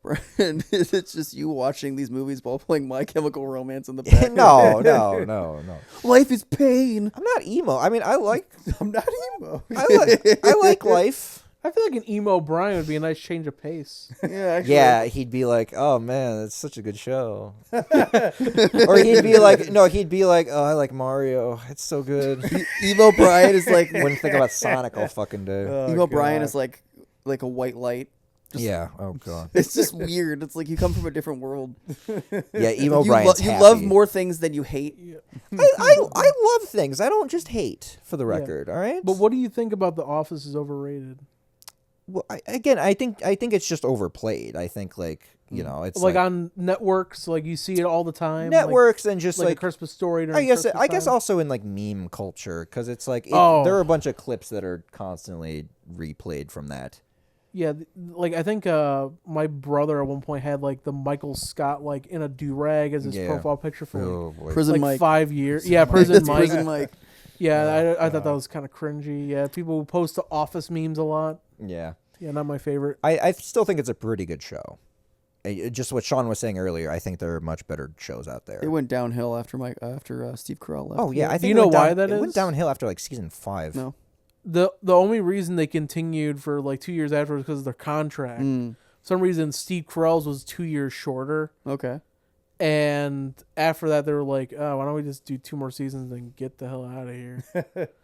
Brian, is it just you watching these movies while playing My Chemical Romance in the back? no. Life is pain. I'm not emo. I mean, I like I'm not emo. I like life. I feel like an emo Brian would be a nice change of pace. Yeah, actually. Yeah, he'd be like, "Oh man, it's such a good show," or he'd be like, "Oh, I like Mario. It's so good." Emo Brian is like Wouldn't think about Sonic all fucking day. Emo Brian is like a white light. Yeah. Oh god. It's just weird. It's like you come from a different world. Yeah, emo you Brian's you happy. love more things than you hate. I love things. I don't just hate. For the record, all right. But what do you think about The Office is overrated? Well, I think it's just overplayed. I think it's Like on networks, like you see it all the time. networks and just like, like a Christmas Story. I during guess Christmas time. also in like meme culture because it's like Oh. there are a bunch of clips that are constantly replayed from that. Yeah, like I think my brother at one point had like the Michael Scott like in a do-rag as his Yeah. profile picture for like, Oh boy. Prison like Mike. 5 years. Yeah, Prison It's Mike. Prison Mike. Yeah, I thought that was kind of cringy. Yeah, people who post to Office memes a lot. Yeah. Yeah, not my favorite. I still think it's a pretty good show. Just what Sean was saying earlier, I think there are much better shows out there. It went downhill after Steve Carell left. Oh yeah, I think Do you it know went why down- that it went is? downhill after like season 5. No. The only reason they continued for like 2 years after was because of their contract. Mm, For some reason Steve Carell's was 2 years shorter, okay. and after that they were like, oh, why don't we just do 2 more seasons and get the hell out of here?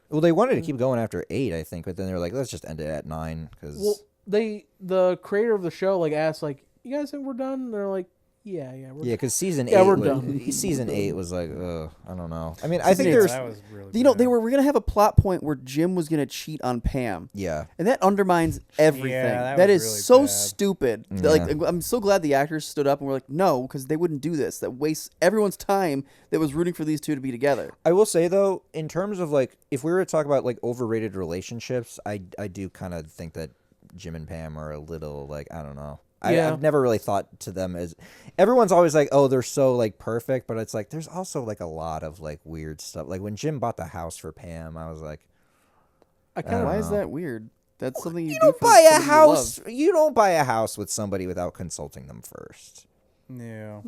Well, they wanted to keep going after 8, I think, but then they were like, let's just end it at 9 because Well, the creator of the show like asked like, you guys think we're done? And they're like, yeah, we're because season 8 Yeah, we're was, done. season 8 was like, I don't know. I mean, I think Season there's That was really You know, bad. they were going to have a plot point where Jim was going to cheat on Pam. yeah. And that undermines everything. Yeah, that that was is really so bad. stupid. Yeah. Like, I'm so glad the actors stood up and were like, no, because they wouldn't do this. That wastes everyone's time that was rooting for these two to be together. I will say though, in terms of like, if we were to talk about like overrated relationships, I do kind of think that Jim and Pam are a little like, I don't know. Yeah. I've never really thought to them as everyone's always like, oh, they're so like perfect, but it's like there's also like a lot of like weird stuff. Like when Jim bought the house for Pam, I was like, I kind of Why is know. that weird? That's something you, you do don't for buy a somebody you house. love. You don't buy a house with somebody without consulting them first. Yeah.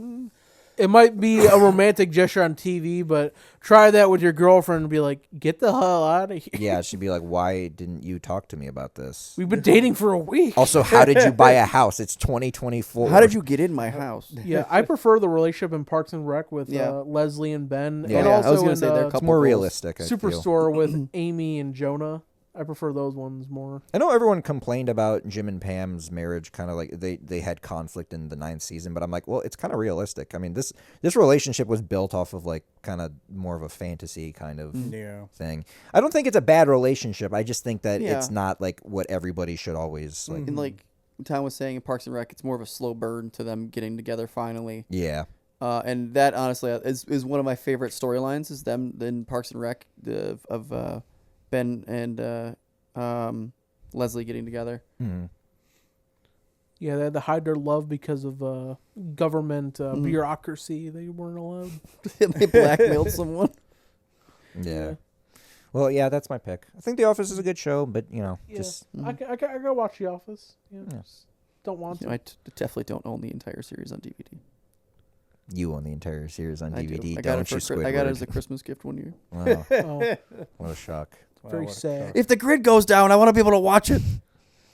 It might be a romantic gesture on TV, but try that with your girlfriend and be like, get the hell out of here. Yeah, she'd be like, why didn't you talk to me about this? We've been dating for a week. Also, how did you buy a house? It's 2024. How did you get in my house? Yeah, I prefer the relationship in Parks and Rec with Yeah. Leslie and Ben, Yeah. and Yeah, also I was going in to say they're a It's couple more goals. realistic. I feel. Superstore with Amy and Jonah. I prefer those ones more. I know everyone complained about Jim and Pam's marriage, kind of like they had conflict in the 9th season, but I'm like, well, it's kind of realistic. I mean, this relationship was built off of like kind of more of a fantasy kind of Yeah. thing. I don't think it's a bad relationship. I just think that Yeah. it's not like what everybody should always like. And like Tom was saying in Parks and Rec, it's more of a slow burn to them getting together finally. Yeah, And that honestly is one of my favorite storylines. Is them in Parks and Rec of Ben and Leslie getting together. Mhm. Yeah, they had to hide their love because of government bureaucracy. They weren't allowed. They blackmailed someone. yeah. Well, yeah, that's my pick. I think The Office is a good show, but Yeah, just I go watch The Office. Yeah, Yeah. just don't want You to. know, definitely don't own the entire series on DVD. you own the entire series on I do. DVD. I got Don't it you, for I got it as a Squidward? Christmas gift one year. Wow, Oh, what a shock. very what a sad. If the grid goes down, I want to be able to watch it.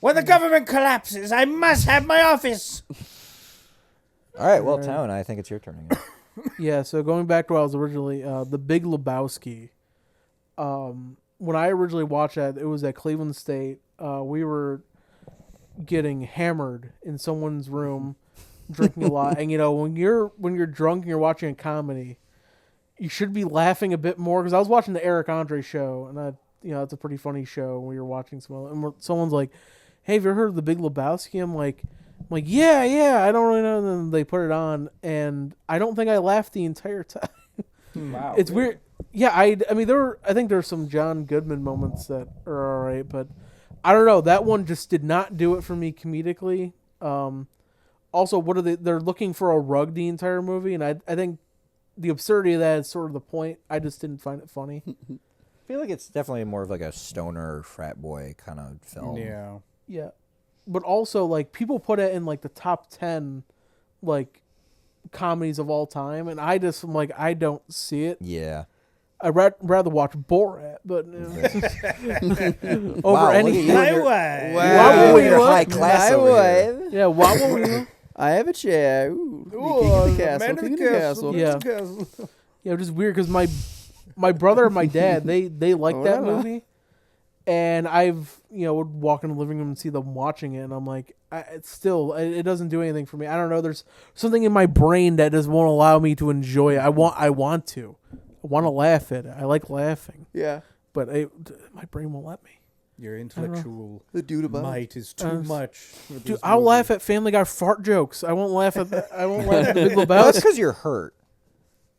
When the government collapses, I must have my office. All right, well, Alright. Town, I think it's your turn again. Yeah, so going back to what I was originally, The Big Lebowski. When I originally watched that, it was at Cleveland State. We were getting hammered in someone's room, drinking a lot. And when you're drunk and you're watching a comedy, you should be laughing a bit more. Because I was watching the Eric Andre show, and it's a pretty funny show. When we were watching and someone's like, "Hey, have you ever heard of The Big Lebowski?" I'm like, I'm like, yeah, I don't really know. And then they put it on, and I don't think I laughed the entire time. Wow. It's weird. Yeah, I mean, I think there's some John Goodman moments that are all right, but I don't know. That one just did not do it for me comedically. Also, what are they're looking for a rug the entire movie, and I think the absurdity of that is sort of the point. I just didn't find it funny. I feel like it's definitely more of like a stoner frat boy kind of film. Yeah. Yeah, but also like people put it in like the top 10 like comedies of all time, and I just am like, I don't see it. Yeah. I'd rather watch Borat, but over Wow, look anything. at you. Wow. You're high class over here. Yeah, what will we? I have a chair. Ooh, king of the castle. King of the castle. Yeah. Yeah, which is weird because my brother and my dad they like Oh, that yeah. movie, and I've would walk in the living room and see them watching it, and I'm like, it doesn't do anything for me. I don't know. There's something in my brain that just won't allow me to enjoy it. I want to laugh at it. I like laughing, Yeah. but my brain won't let me. Your intellectual The dude above. might is too much. for Dude, this I'll movie. laugh at Family Guy fart jokes. I won't laugh at I won't laugh at the Big Well, that's Lebowski because you're hurt.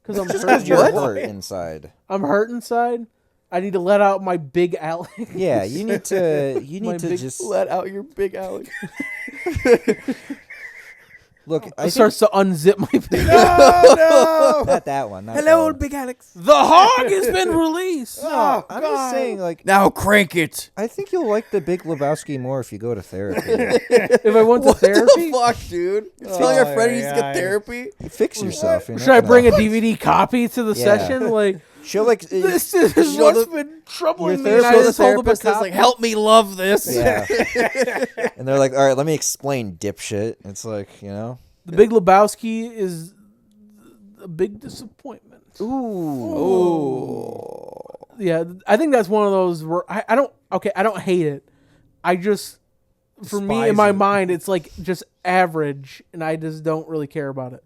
because I'm Because hurt. you're hurt inside. I'm hurt inside. I need to let out my big Alex. Yeah, you need to. My big just Let out your big Alex. look. I It starts to unzip my big. think, not that one. Not Hello, that one. big Alex. The hog has been released. No, I'm just saying. Like, Now crank it. I think you'll like the Big Lebowski more if you go to therapy. If I went to What therapy, the fuck, dude? Telling your friend he needs to get yeah. therapy? Fix yourself. You know? should I bring a No. DVD copy to the Yeah. session? Like, She'll like. this is Show what's the- been troubling me. your And I So the just hold up a therapist is copy. like, help me love this. Yeah. And they're like, all right, let me explain, dipshit. It's like, The Big Lebowski is a big disappointment. Ooh. Yeah, I think that's one of those where I don't hate it. I just, for me in Despise my it. mind, it's like just average, and I just don't really care about it.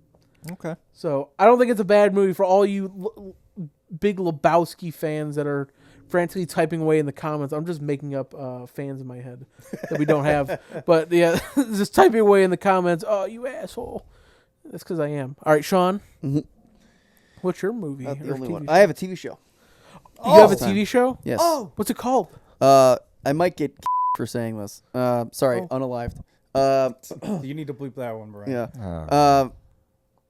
Okay. So I don't think it's a bad movie for all you Big Lebowski fans that are frantically typing away in the comments. I'm just making up fans in my head that we don't have. But yeah, just typing away in the comments. Oh, you asshole. That's because I am. All right, Sean. Mhm. What's your movie? Not the or only TV one. show? I have a TV show. You have a Time. TV show? Yes. What's it called? I might get for saying this. Sorry, Oh. unalived. You need to bleep that one, Brian. Yeah.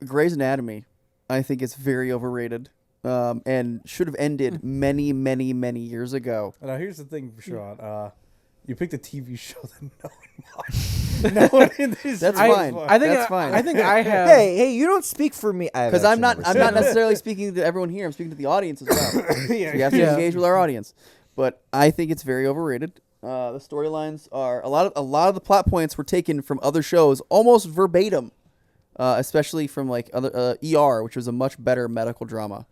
Grey's Anatomy, I think it's very overrated. And should have ended many, many, many years ago. Now here's the thing, Sean. You picked a TV show that no one watched. No one in this That's room fine. watched. I think That's fine. I think I have. Hey, you don't speak for me. Because I'm not necessarily speaking to everyone here. I'm speaking to the audience as well. Yeah, So you have to Yeah. engage with our audience. But I think it's very overrated. The storylines are a lot of the plot points were taken from other shows almost verbatim, especially from like other ER, which was a much better medical drama.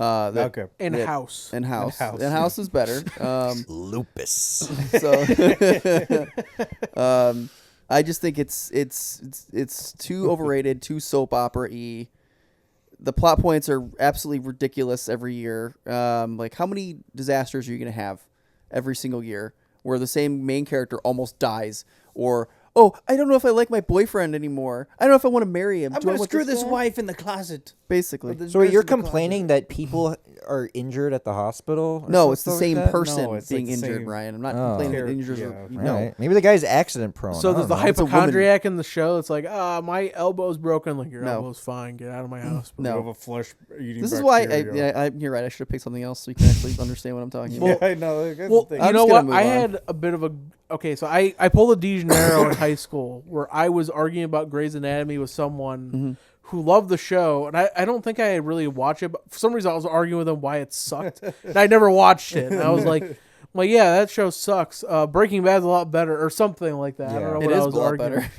Okay. In that- House. In House. In-house. In House is better. Lupus. So I just think it's too overrated, too soap opera-y. The plot points are absolutely ridiculous every year. Like, how many disasters are you going to have every single year where the same main character almost dies? Or, oh, I don't know if I like my boyfriend anymore. I don't know if I want to marry him. I'm Do I gonna want screw this guy? wife in the closet. Basically. So you're complaining that people are injured at the hospital? or No, it's the something same like that? person No, it's being like the injured, same Ryan. I'm not Oh. complaining that injuries Yeah, are... right. No. Right. Maybe the guy's accident prone. So I there's don't the know. It's a woman. hypochondriac in the show. It's like, my elbow's broken. Like, your No. elbow's fine. Get out of my house. No. You have a flesh eating This is why bacteria. you're right. I should have picked something else so you can actually understand what I'm talking about. Yeah, I know. That's Well, the thing. I'm you know just gonna what? move I on. had a bit of a... Okay, so I pulled a De Janeiro in high school where I was arguing about Grey's Anatomy with someone who loved the show, and I don't think I really watched it, but for some reason I was arguing with him why it sucked, and I never watched it. And I was like, yeah, that show sucks. Breaking Bad's a lot better, or something like that. I Yeah. don't know It what I is was a lot arguing. better.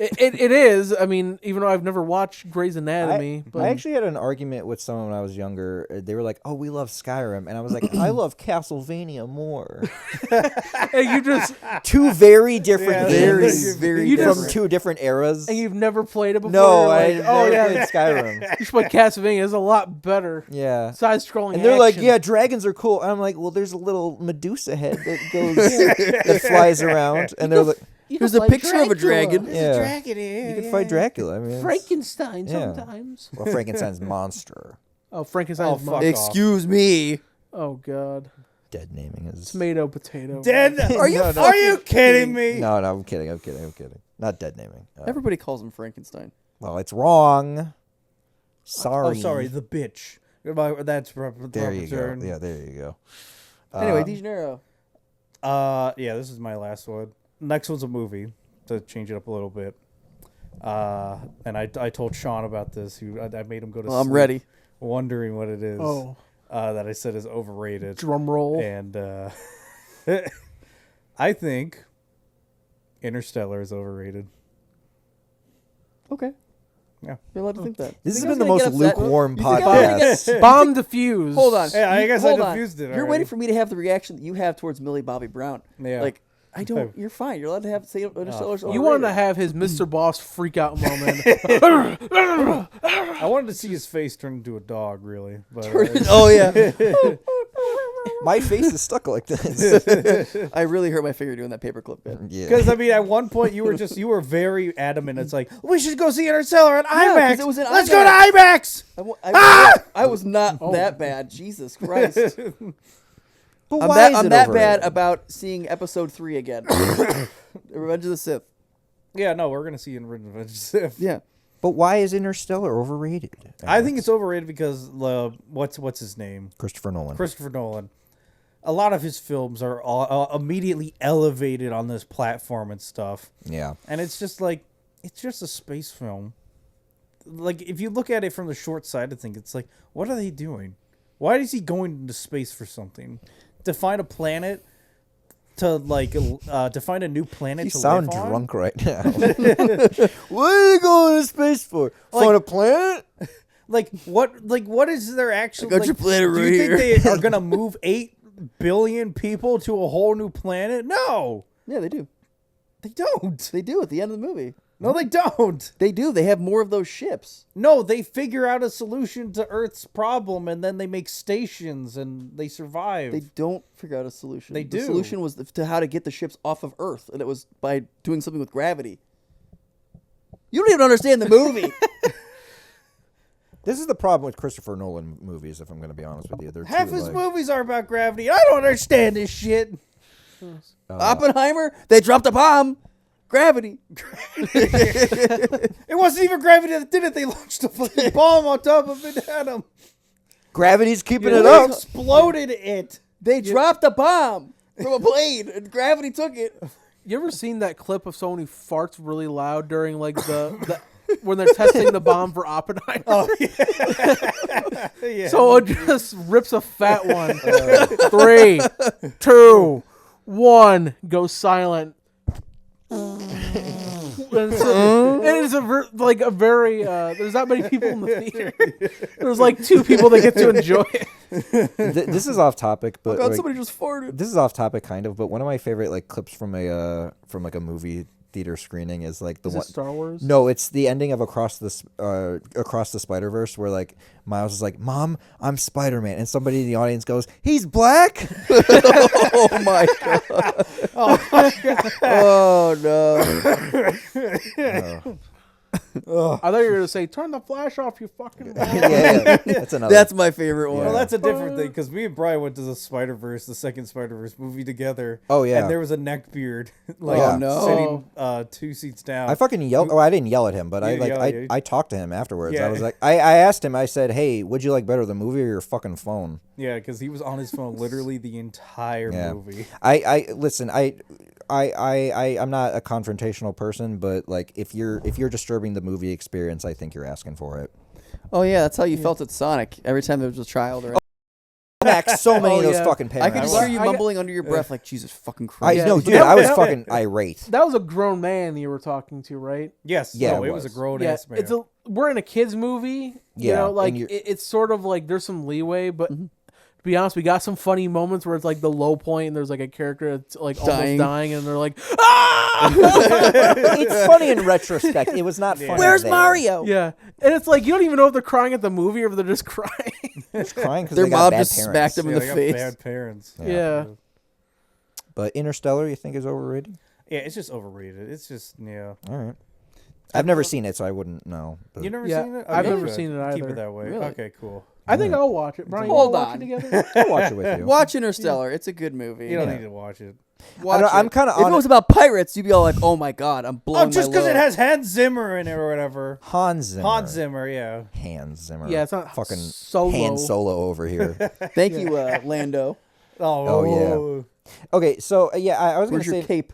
It is. I mean, even though I've never watched Grey's Anatomy, but I actually had an argument with someone when I was younger. They were like, "Oh, we love Skyrim," and I was like, "I love Castlevania more." hey, you just Two very different Yeah, games very You from just- two different eras. and you've never played it before. No, You're I like, never yeah, played Skyrim. you should play Castlevania. It's a lot better. Yeah. Side scrolling. And they're like, action. "Yeah, dragons are cool." And I'm like, "Well, there's a little Medusa head that goes that flies around." And they're like, There's a picture of a dragon. Yeah. Dragon here. You can fight Dracula. I mean, it's- Frankenstein Yeah. sometimes. well, Frankenstein's monster. Oh, Frankenstein's fuck monster. off. Excuse me. Oh God. Dead naming is. Tomato, potato. Dead? Are you Are you kidding me? No, I'm kidding. I'm kidding. Not dead naming. Everybody calls him Frankenstein. Well, it's wrong. Sorry. Oh, sorry, the bitch. That's There you go. Yeah, there you go. Anyway, De Janeiro. Yeah, this is my last one. Next one's a movie to change it up a little bit. And I told Sean about this. I made him go to Well, I'm sleep ready. wondering what it is. Oh. That I said is overrated. Drum roll. And I think Interstellar is overrated. Okay. Yeah. You're allowed to think that. This has You been guys the gonna most get upset? lukewarm You think I'm gonna podcast. Bomb defused. Hold on. Yeah, I guess I Hold on. diffused it You're already. waiting for me to have the reaction that you have towards Millie Bobby Brown. Yeah. Like, I don't. You're fine. You're allowed to have say Interstellar's You wanted to overrated. have his Mr. Boss freak out moment. I wanted to see his face turn into a dog, really. But Oh yeah. My face is stuck like this. I really hurt my finger doing that paperclip bit. Yeah. because I mean, at one point you were very adamant. It's like we should go see Interstellar at 'cause IMAX. it was in Let's go to IMAX. IMAX. I was not that bad. Jesus Christ. But I'm why that, is I'm it that overrated? bad about seeing episode 3 again. Revenge of the Sith. Yeah, no, we're gonna see in Revenge of the Sith. Yeah. But why is Interstellar overrated? I think it's overrated because what's his name? Christopher Nolan. Christopher Nolan. A lot of his films are all, immediately elevated on this platform and stuff, Yeah. and it's just like it's just a space film. Like if you look at it from the short side of things, it's like, what are they doing? Why is he going into space for something? To find a planet? To find a new planet You to sound live on? drunk right now. What are you going to space for? Find a planet? Like what is their actual? I got your planet do right you here. think they are gonna move 8 billion people to a whole new planet? No, Yeah, they do. they don't. They do at the end of the movie. No, they don't. They do. They have more of those ships. No, they figure out a solution to Earth's problem, and then they make stations, and they survive. They don't figure out a solution. They The do. solution was to how to get the ships off of Earth, and it was by doing something with gravity. You don't even understand the movie. This is the problem with Christopher Nolan movies, if I'm going to be honest with you. They're Half too, his like, movies are about gravity. I don't understand this shit. Oppenheimer, they dropped a bomb. Gravity. It wasn't even gravity that did it. They launched a fucking bomb on top of Manhattan. Gravity's keeping They it up. exploded it. They dropped a bomb from a plane, and gravity took it. You ever seen that clip of someone who farts really loud during like the when they're testing the bomb for Oppenheimer? Oh yeah. Yeah. So it just rips a fat one. 3, 2, 1, goes silent. And it's a very there's not many people in the theater. There's like 2 people that get to enjoy it. This is off topic, but God, like, somebody just farted. this is off topic kind of. But one of my favorite like clips from a movie theater screening is like the Is one. it Star Wars? No, it's the ending of Across the Spider-Verse where like Miles is like, "Mom, I'm Spider-Man," and somebody in the audience goes, "He's black." Oh my god. Oh no. I thought you were gonna say, "Turn the flash off, you fucking." yeah, that's another. That's my favorite one. Well, that's a different thing because me and Brian went to the the second Spider-Verse movie together. Oh, yeah. and there was a neckbeard like Oh, no. sitting 2 seats down. I fucking yelled. Oh, I didn't yell at him, but You I didn't yell at him. I talked to him afterwards. Yeah. I was like, I asked him. I said, "Hey, would you like better, the movie or your fucking phone?" Yeah, because he was on his phone literally the entire Yeah. movie. I listen. I'm not a confrontational person, but like if you're disturbing the movie experience, I think you're asking for it. Oh yeah, that's how you felt at Sonic every time there was a child. Or Max, so many Oh, of those yeah. fucking I parents. could Well, hear you I got- mumbling under your breath like Jesus fucking I Christ. know, dude. I was fucking irate. That was a grown man you were talking to, right? Yes, Yeah, no, it it was a was. grown Yeah, ass man. it's we're in a kids movie. You Yeah, know, and like you're- it's sort of like there's some leeway, but to be honest, we got some funny moments where it's like the low point and there's like a character that's like almost Dying. dying and they're like, ah! It's funny in retrospect. It was not funny. Where's there. Mario? Yeah, and it's like you don't even know if they're crying at the movie or if they're just crying. They're crying because Their they got mom bad just parents. smacked them in Yeah, the they got face. bad parents. Yeah. But Interstellar, you think is overrated? Yeah, it's just overrated. It's just All right. I've never seen it, so I wouldn't know. But. You never Yeah, seen it? I've Okay, never good. seen it Keep either. it that way. Really? Okay, cool. I think I'll watch it. Brian, you Hold wanna watch on. it together? I'll watch it with you. Watch Interstellar. It's a good movie. You don't Yeah. need to watch it. Watch I'm it. kinda If on it was about pirates, you'd be all like, "Oh my god, I'm blowing." Oh, just because because it has Hans Zimmer in it or whatever. Hans Zimmer. Hans Zimmer, yeah. Hans Zimmer. Yeah, it's not fucking Solo. Han Solo over here. Thank you, Lando. Oh, Okay, so I was going Where's to your say cape?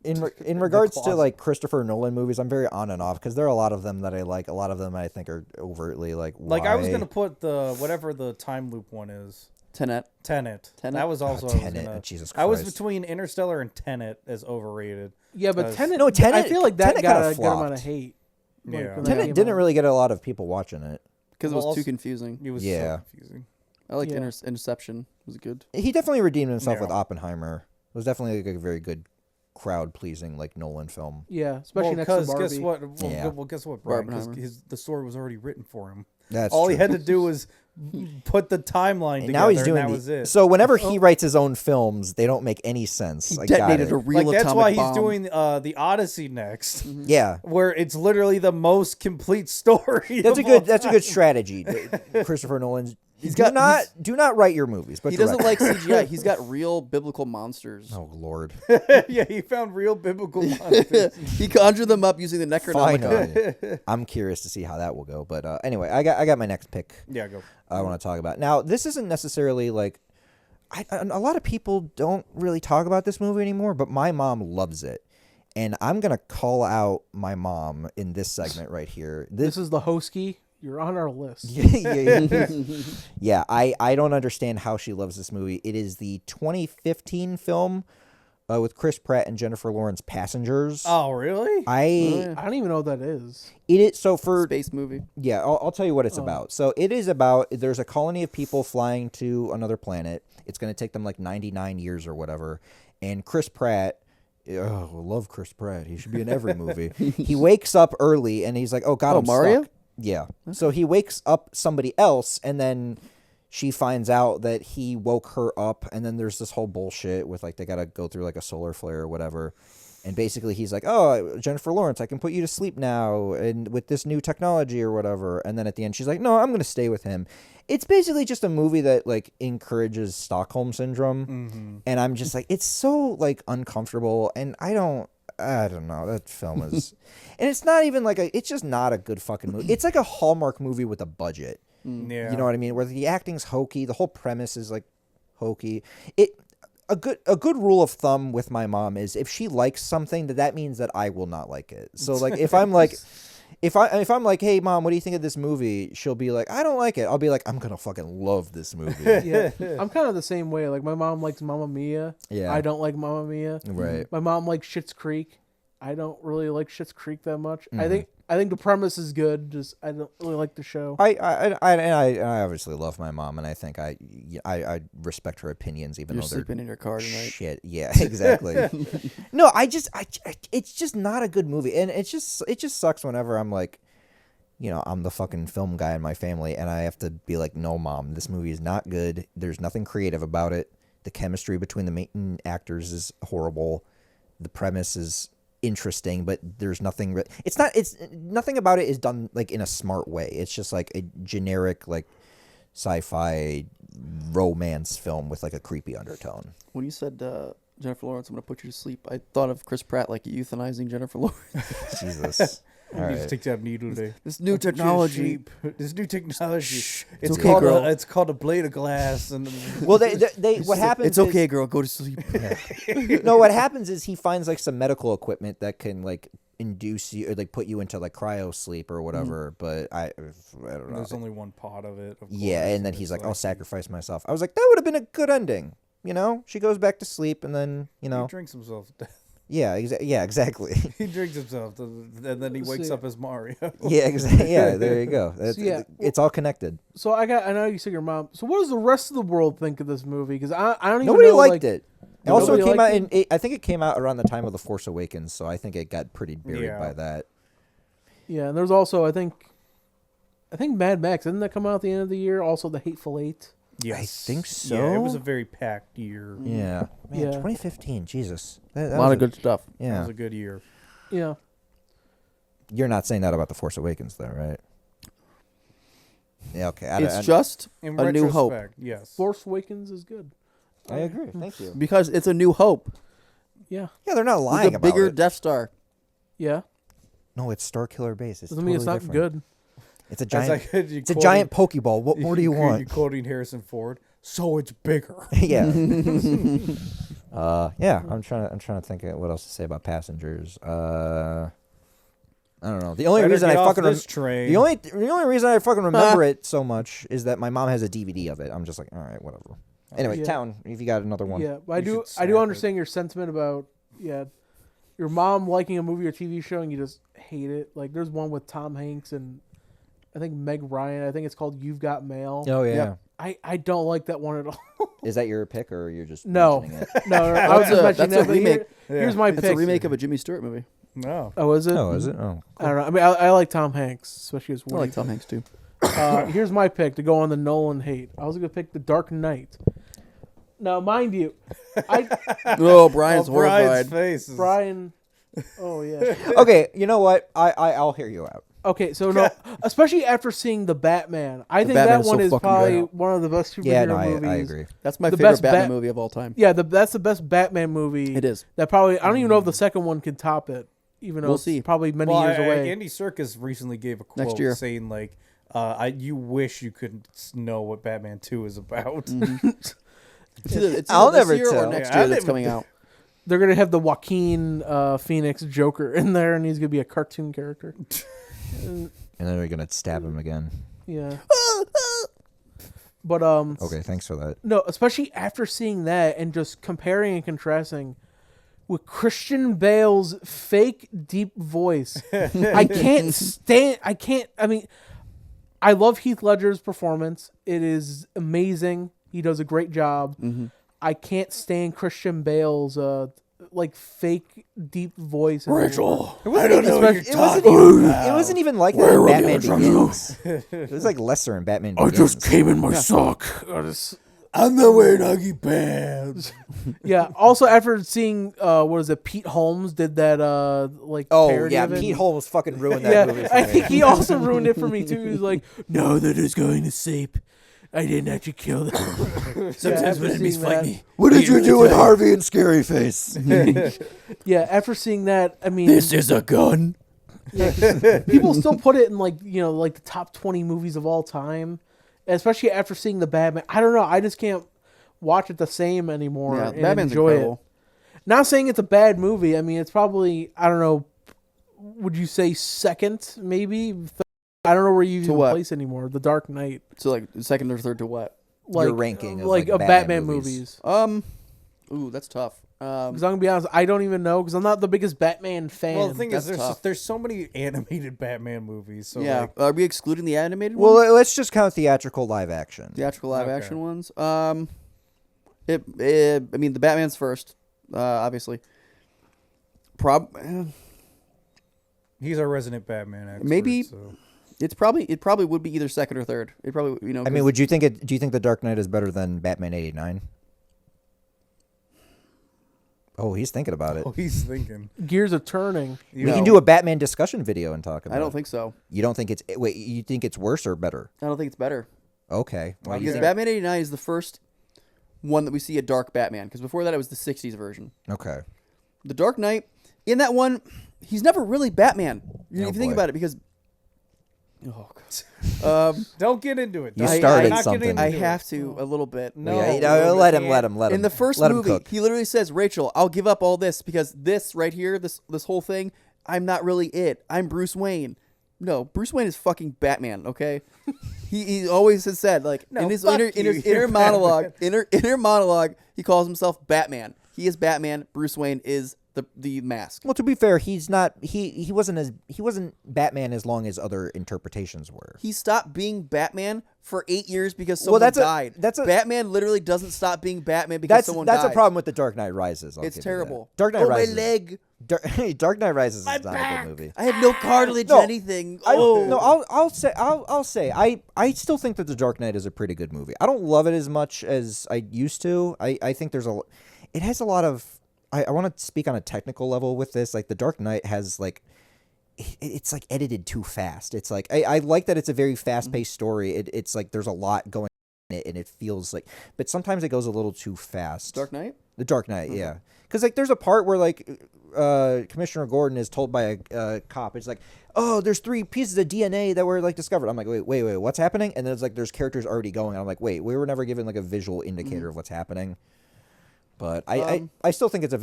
in regards to closet. like Christopher Nolan movies, I'm very on and off because there are a lot of them that I like. A lot of them I think are overtly like. Like I was why? gonna put the whatever the time loop one is. Tenet. Tenet. Tenet? That was also. Tenet, Jesus I was Christ. between Interstellar and Tenet as overrated. Yeah, but Because- Tenet. No, Tenet- I feel like that Tenet got kinda a good amount of flopped. hate. Yeah. when that Tenet came didn't out. really get a lot of people watching it. Because it Well, was too also- confusing. It was Yeah. so confusing. I liked Yeah. Interception. It was good. He definitely redeemed himself Yeah. with Oppenheimer. It was definitely like a very good crowd pleasing like Nolan film. Yeah, especially Well, next to because Barbie. guess what? Yeah. Well, guess what, Brian? Because Barbenheimer. the story was already written for him. That's All true. he had to do was put the timeline And together, now he's doing and that the, was it. So whenever he writes his own films, they don't make any sense. He I got detonated it. a real like that's atomic why he's bomb. doing the Odyssey next, Yeah. where it's literally the most complete story. That's a of all good time. strategy. Christopher Nolan's He's do got- not do not write your movies, but He doesn't direct. like CGI. He's got real biblical monsters. Oh Lord. Yeah, he found real biblical monsters. He conjured them up using the Necronomicon. Finally. I'm curious to see how that will go. But anyway, I got my next pick. Yeah, go. I want to talk about. Now, this isn't necessarily like a lot of people don't really talk about this movie anymore, but my mom loves it. And I'm going to call out my mom in this segment right here. This is the Hosky. You're on our list. Yeah, I don't understand how she loves this movie. It is the 2015 film with Chris Pratt and Jennifer Lawrence, Passengers. Oh, really? I I don't even know what that is. it is so for Space movie. yeah, I'll tell you what it's about. So it is about there's a colony of people flying to another planet. It's going to take them like 99 years or whatever. And Chris Pratt, oh, I love Chris Pratt. He should be in every movie. He wakes up early and he's like, "Oh God, Oh, I'm Mario? stuck." Yeah. So he wakes up somebody else, and then she finds out that he woke her up, and then there's this whole bullshit with like they gotta go through like a solar flare or whatever. And basically he's like, "Oh, Jennifer Lawrence, I can put you to sleep now and with this new technology or whatever." And then at the end she's like, "No, I'm gonna stay with him." It's basically just a movie that like encourages Stockholm syndrome. And I'm just like, it's so like uncomfortable, and I don't know. That film is and it's not even like it's just not a good fucking movie. It's like a Hallmark movie with a budget. Yeah. You know what I mean? Where the acting's hokey, the whole premise is like hokey. A good rule of thumb with my mom is if she likes something, that means that I will not like it. So like if I'm like if I'm like, "Hey mom, what do you think of this movie?" She'll be like, "I don't like it." I'll be like, "I'm gonna fucking love this movie." Yeah, I'm kind of the same way. Like my mom likes Mamma Mia. Yeah. I don't like Mamma Mia. Right. My mom likes Schitt's Creek. I don't really like Schitt's Creek that much. Mm-hmm. I think the premise is good. Just I don't really like the show. I obviously love my mom, and I think I respect her opinions, even You're though they're sleeping in your car tonight. shit. Yeah, exactly. No, it's just not a good movie, and it just sucks whenever I'm like, I'm the fucking film guy in my family, and I have to be like, "No, mom, this movie is not good. There's nothing creative about it. The chemistry between the main actors is horrible. The premise is interesting, but there's nothing. It's nothing about it is done like in a smart way. It's just like a generic like sci-fi romance film with like a creepy undertone." When you said Jennifer Lawrence, I'm going to put you to sleep, I thought of Chris Pratt like euthanizing Jennifer Lawrence. Jesus. All You need to right. take that needle today. This new technology. This new technology. It's okay, called girl. it's called a blade of glass. And Well, they what happens? It's okay, girl. Go to sleep. No, what happens is he finds like some medical equipment that can like induce you or like put you into like cryo sleep or whatever. But I don't know. there's only one pot of it. Of Yeah, course, and then it's he's like, "I'll sacrifice myself." I was like, that would have been a good ending. She goes back to sleep, and then He drinks himself to death. yeah, exactly. He drinks himself, and then he wakes See- up as Mario. Yeah, exactly. Yeah, there you go. yeah. It's all connected. So I know you said your mom. So what does the rest of the world think of this movie? Because I don't even Nobody know, liked like, it. It also Nobody came out liked in. I think it came out around the time of The Force Awakens, so I think it got pretty buried Yeah. by that. Yeah, and there's also I think Mad Max didn't that come out at the end of the year? Also, The Hateful Eight. Yes. I think so. Yeah, it was a very packed year. Yeah. Man, Yeah. 2015. Jesus. That A lot was of good stuff. It Yeah. was a good year. Yeah. You're not saying that about The Force Awakens, though, right? Yeah, okay. It's just In A New Hope. retrospect, yes. Force Awakens is good. I agree. Thank you. because it's A New Hope. Yeah. Yeah, they're not With lying a about bigger it. Death Star. Yeah. No, it's Star Killer Base. It's Doesn't mean it's totally not different. good. It's a That's giant. like It's a giant Pokeball. What more do you You're want? quoting Harrison Ford. So it's bigger. Yeah. Yeah. I'm trying to think of what else to say about Passengers. I don't know. The only Better reason get I off fucking this train. the only reason I fucking remember it so much is that my mom has a DVD of it. I'm just like, all right, whatever. Anyway, Yeah. Town. If you got another one. Yeah, but You I should do snap understand your sentiment about your mom liking a movie or TV show and you just hate it. Like there's one with Tom Hanks and I think Meg Ryan. I think it's called You've Got Mail. Oh yeah. Yep. I don't like that one at all. Is that your pick or you're just No. mentioning it? No, I was just That's mentioning a that. But remake. here's my It's pick. a remake of a Jimmy Stewart movie. No. Oh, is it? Oh, is it? Oh. I don't know. I mean, I like Tom Hanks, especially as I Woody. like Tom Hanks too. Here's my pick to go on the Nolan hate. I was gonna pick The Dark Knight. Now, mind you, Oh, Brian's Oh, Brian's horrified. face is- Brian. Oh yeah. Okay, you know what? I'll hear you out. Okay, so no, especially after seeing the Batman, I think Batman that is one so is fucking probably good. one of the best superhero Yeah, no, movies. I agree. That's my The favorite best Batman Bat- movie of all time. Yeah, that's the best Batman movie. It is. That probably I don't even know if the second one can top it, even though We'll it's see. probably many Well, years away. Andy Serkis recently gave a Next quote year. saying like, "You wish you could know what Batman 2 is about." It's either I'll this never year or tell. next Yeah, I year that's didn't- coming out. They're gonna have the Joaquin Phoenix Joker in there, and he's gonna be a cartoon character. And then we're gonna stab him again. Yeah. But Okay, thanks for that. no, especially after seeing that and just comparing and contrasting with Christian Bale's fake deep voice. I mean, I love Heath Ledger's performance. It is amazing. He does a great job. I can't stand Christian Bale's like fake deep voice. Rachel, I don't know. It wasn't even like that in Batman Begins. It was like lesser in Batman Begins. came in my sock. I'm not wearing Uggy pants. Yeah. Also, after seeing what is it, Pete Holmes did that like Oh parody yeah, of it. Pete Holmes fucking ruined that Yeah, movie for I me. think he also ruined it for me too. He was like, "No, that is going to sleep. I didn't actually kill them." Sometimes when enemies fight me. What did you do with Harvey and Scary Face? Yeah, after seeing that, I mean, is a gun. people still put it in like like the top 20 movies of all time, especially after seeing the Batman. I don't know. I just can't watch it the same anymore Yeah, and Batman's enjoy incredible. it. Not saying it's a bad movie. I mean, it's probably I don't know. Would you say second, maybe? I don't know where you even what? place anymore. The Dark Knight, So like second or third to what? like Your ranking of, like like, of Batman Batman movies. movies. Ooh, that's tough. Because I'm gonna be honest, I don't even know because I'm not the biggest Batman fan. Well, the thing is, That's tough. there's so many animated Batman movies. So yeah, like, are we excluding the animated ones? Well, let's just count theatrical live action. Theatrical live Okay. action ones. I mean, the Batman's first, obviously. he's our resident Batman expert. Maybe- So. It probably would be either second or third. It probably I mean, would you think it? Do you think The Dark Knight is better than Batman '89? Oh, he's thinking about it. Oh, he's thinking. Gears are turning. We No. can do a Batman discussion video and talk about it. I don't think so. You don't think it's wait? You think it's worse or better? I don't think it's better. Okay. Why do you Because think? Batman '89 is the first one that we see a dark Batman. Because before that, it was the '60s version. Okay. The Dark Knight, in that one, he's never really Batman. If you think boy. about it, because God. Don't get into it. You Doc. started Not something. getting I into have it. to a little bit. No. Yeah, no, let you him. can't. In the first let him movie, cook. he literally says, "Rachel, I'll give up all this because this right here, this whole thing, I'm not really it. I'm Bruce Wayne." No, Bruce Wayne is fucking Batman. Okay, he always has said like No, in his fuck inner you, inner you're monologue, inner monologue, he calls himself Batman. He is Batman. Bruce Wayne is the mask. Well, to be fair, he's not. He wasn't Batman as long as other interpretations were. He stopped being Batman for 8 years because Well, someone died. that's a- Batman literally doesn't stop being Batman because someone That's died. a problem with the Dark Knight Rises. I'll It's give you that. terrible. Dark Knight oh, Rises. my leg. Dark Knight Rises is not a good movie. I have no cartilage No, or anything. I still think that The Dark Knight is a pretty good movie. I don't love it as much as I used to. I think it has a lot of. I want to speak on a technical level with this. Like The Dark Knight has like. It's like edited too fast. It's like I like that it's a very fast paced story. It's like there's a lot going in it, and it feels like, but sometimes it goes a little too fast. Dark Knight. The Dark Knight, yeah. Because like there's a part where like Commissioner Gordon is told by a cop, it's like, oh, there's 3 pieces of DNA that were like discovered. I'm like, wait, what's happening? And then it's like there's characters already going. I'm like, wait, we were never given like a visual indicator of what's happening. But I still think it's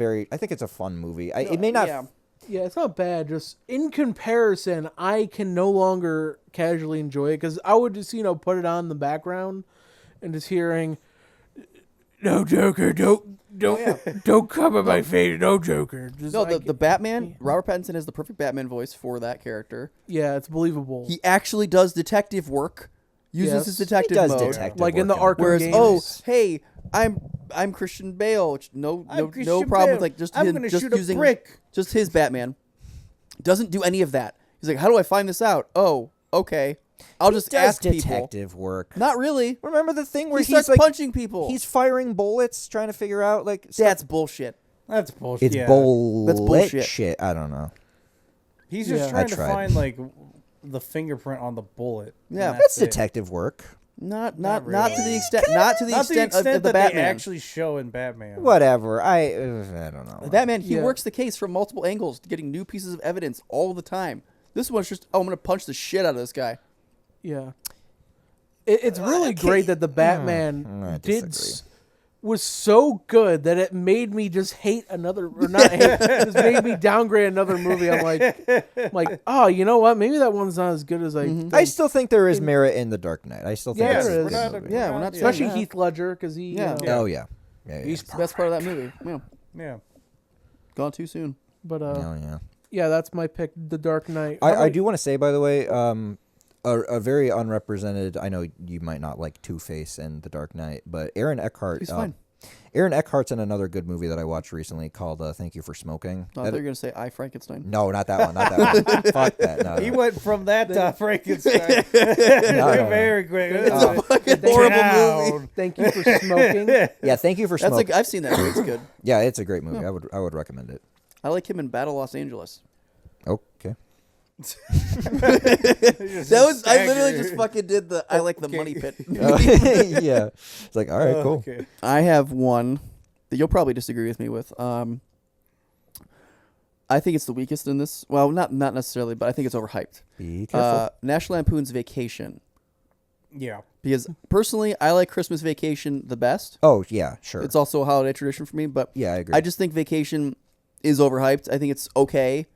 a fun movie. It may not. Yeah. Yeah, it's not bad. Just in comparison, I can no longer casually enjoy it because I would just put it on in the background and just hearing, "No Joker, don't cover my face, no Joker." Just No, like, the Batman. Robert Pattinson has the perfect Batman voice for that character. yeah, it's believable. He actually does detective work. Uses Yes. his detective He does mode. detective Like in the work Arkham Whereas, games. hey, I'm Christian Bale. No Christian problem Bale. with like just I'm him, gonna just shoot a using brick. just his Batman. Doesn't do any of that. He's like, how do I find this out? Oh, okay. I'll just does ask detective people. work. Not really. Remember the thing where He he's starts like punching people. he's firing bullets, trying to figure out like That's bullshit. That's bullshit. it's yeah. That's bullshit. shit. I don't know. He's just Yeah. trying I to tried. find like the fingerprint on the bullet. and Yeah. That's it. detective work. Not to Not the really. extent Not to the extent extent of the that Batman. they actually show in Batman. Whatever. I don't know. The Batman, he Yeah. works the case from multiple angles, getting new pieces of evidence all the time. This one's just, I'm gonna punch the shit out of this guy. Yeah. It's really great that the Batman I did disagree. was so good that it made me just hate another, or not hate, just made me downgrade another movie. I'm like, oh, you know what? Maybe that one's not as good as I. Think. I still think there is merit in The Dark Knight. I still think Yeah, it's there a is. good movie. Yeah, we're not Especially saying that. Heath Ledger because he. Yeah. You know, Oh yeah. Yeah. He's It's the best part of that movie. Yeah, Yeah. gone too soon. But Oh yeah. yeah, that's my pick. The Dark Knight. I do want to say, by the way, a very unrepresented. I know you might not like Two-Face and The Dark Knight, but Aaron Eckhart. He's fine. Aaron Eckhart's in another good movie that I watched recently called "Thank You for Smoking." I thought you were gonna say I Frankenstein. No, not that one. Not that one. Fuck that. No, He no. went from that Frankenstein no. very quick. It's a fucking horrible movie. Thank you for smoking. Yeah, Thank You for That's Smoking. like I've seen that movie. It's good. Yeah, it's a great movie. I would recommend it. I like him in Battle Los Angeles. Okay. That was I literally just fucking did the I like the money pit. Yeah. It's like, all right, cool. Okay. I have one that you'll probably disagree with me with. I think it's the weakest in this. Well, not necessarily, but I think it's overhyped. Be careful. National Lampoon's Vacation. Yeah. Because personally, I like Christmas Vacation the best. Oh yeah, sure. It's also a holiday tradition for me, but yeah, I agree. I just think Vacation is overhyped. I think it's okay.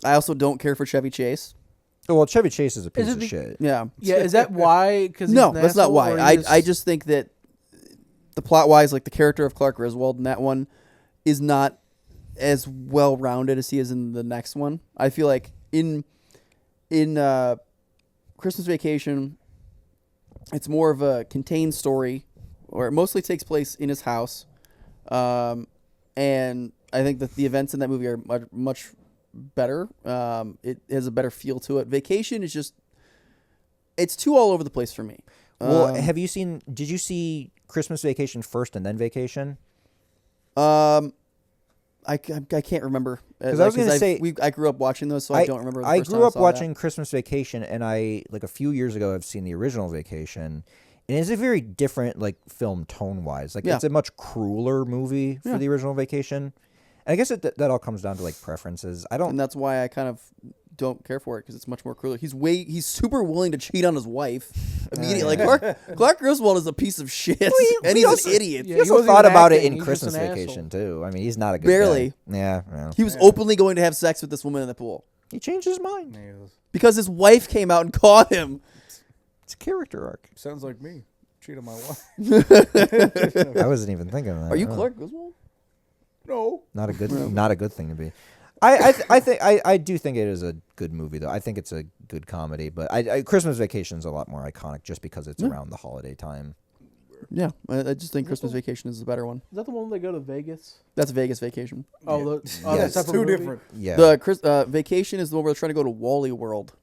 I also don't care for Chevy Chase. well, Chevy Chase is a piece it of the- shit. Yeah. Yeah, is that why? Because No, that's not why. I just think that the plot wise, like the character of Clark Griswold in that one is not as well rounded as he is in the next one. I feel like in Christmas Vacation, it's more of a contained story, or it mostly takes place in his house, and I think that the events in that movie are much better. It has a better feel to it. Vacation is just it's too all over the place for me. Well, did you see Christmas Vacation first and then Vacation? I can't remember. 'Cause I was gonna say- I grew up watching those, so I don't remember. The I first grew time up saw watching Christmas Vacation, and I like a few years ago I've seen the original Vacation, and it's a very different like film tone wise. Like Yeah. it's a much crueler movie for Yeah. the original Vacation. And I guess that all comes down to like preferences. I that. don't. And that's why I kind of don't care for it because it's much more cruel. He's super willing to cheat on his wife immediately. yeah. Like Clark Griswold is a piece of shit, and we he's also- an idiot. Yeah, He also wasn't thought even about it acting, in he's Christmas just an Vacation asshole. too. I mean, he's not a good Barely. guy. Yeah. He was openly going to have sex with this woman in the pool He changed his mind. because his wife came out and caught him. It's a character arc. Sounds like me. Cheat on my wife. I wasn't even thinking of that. Are you Oh. Clark Griswold? No. Not a good thing to be. I do think it is a good movie though. I think it's a good comedy, but Christmas Vacation is a lot more iconic just because it's around the holiday time. Yeah, I just think Christmas Vacation is the better one. Is that the one they go to Vegas? That's Vegas Vacation. Oh, Yeah. oh, Yes. that's It's two different. Yeah. The Vacation is the one where they're trying to go to Wally World.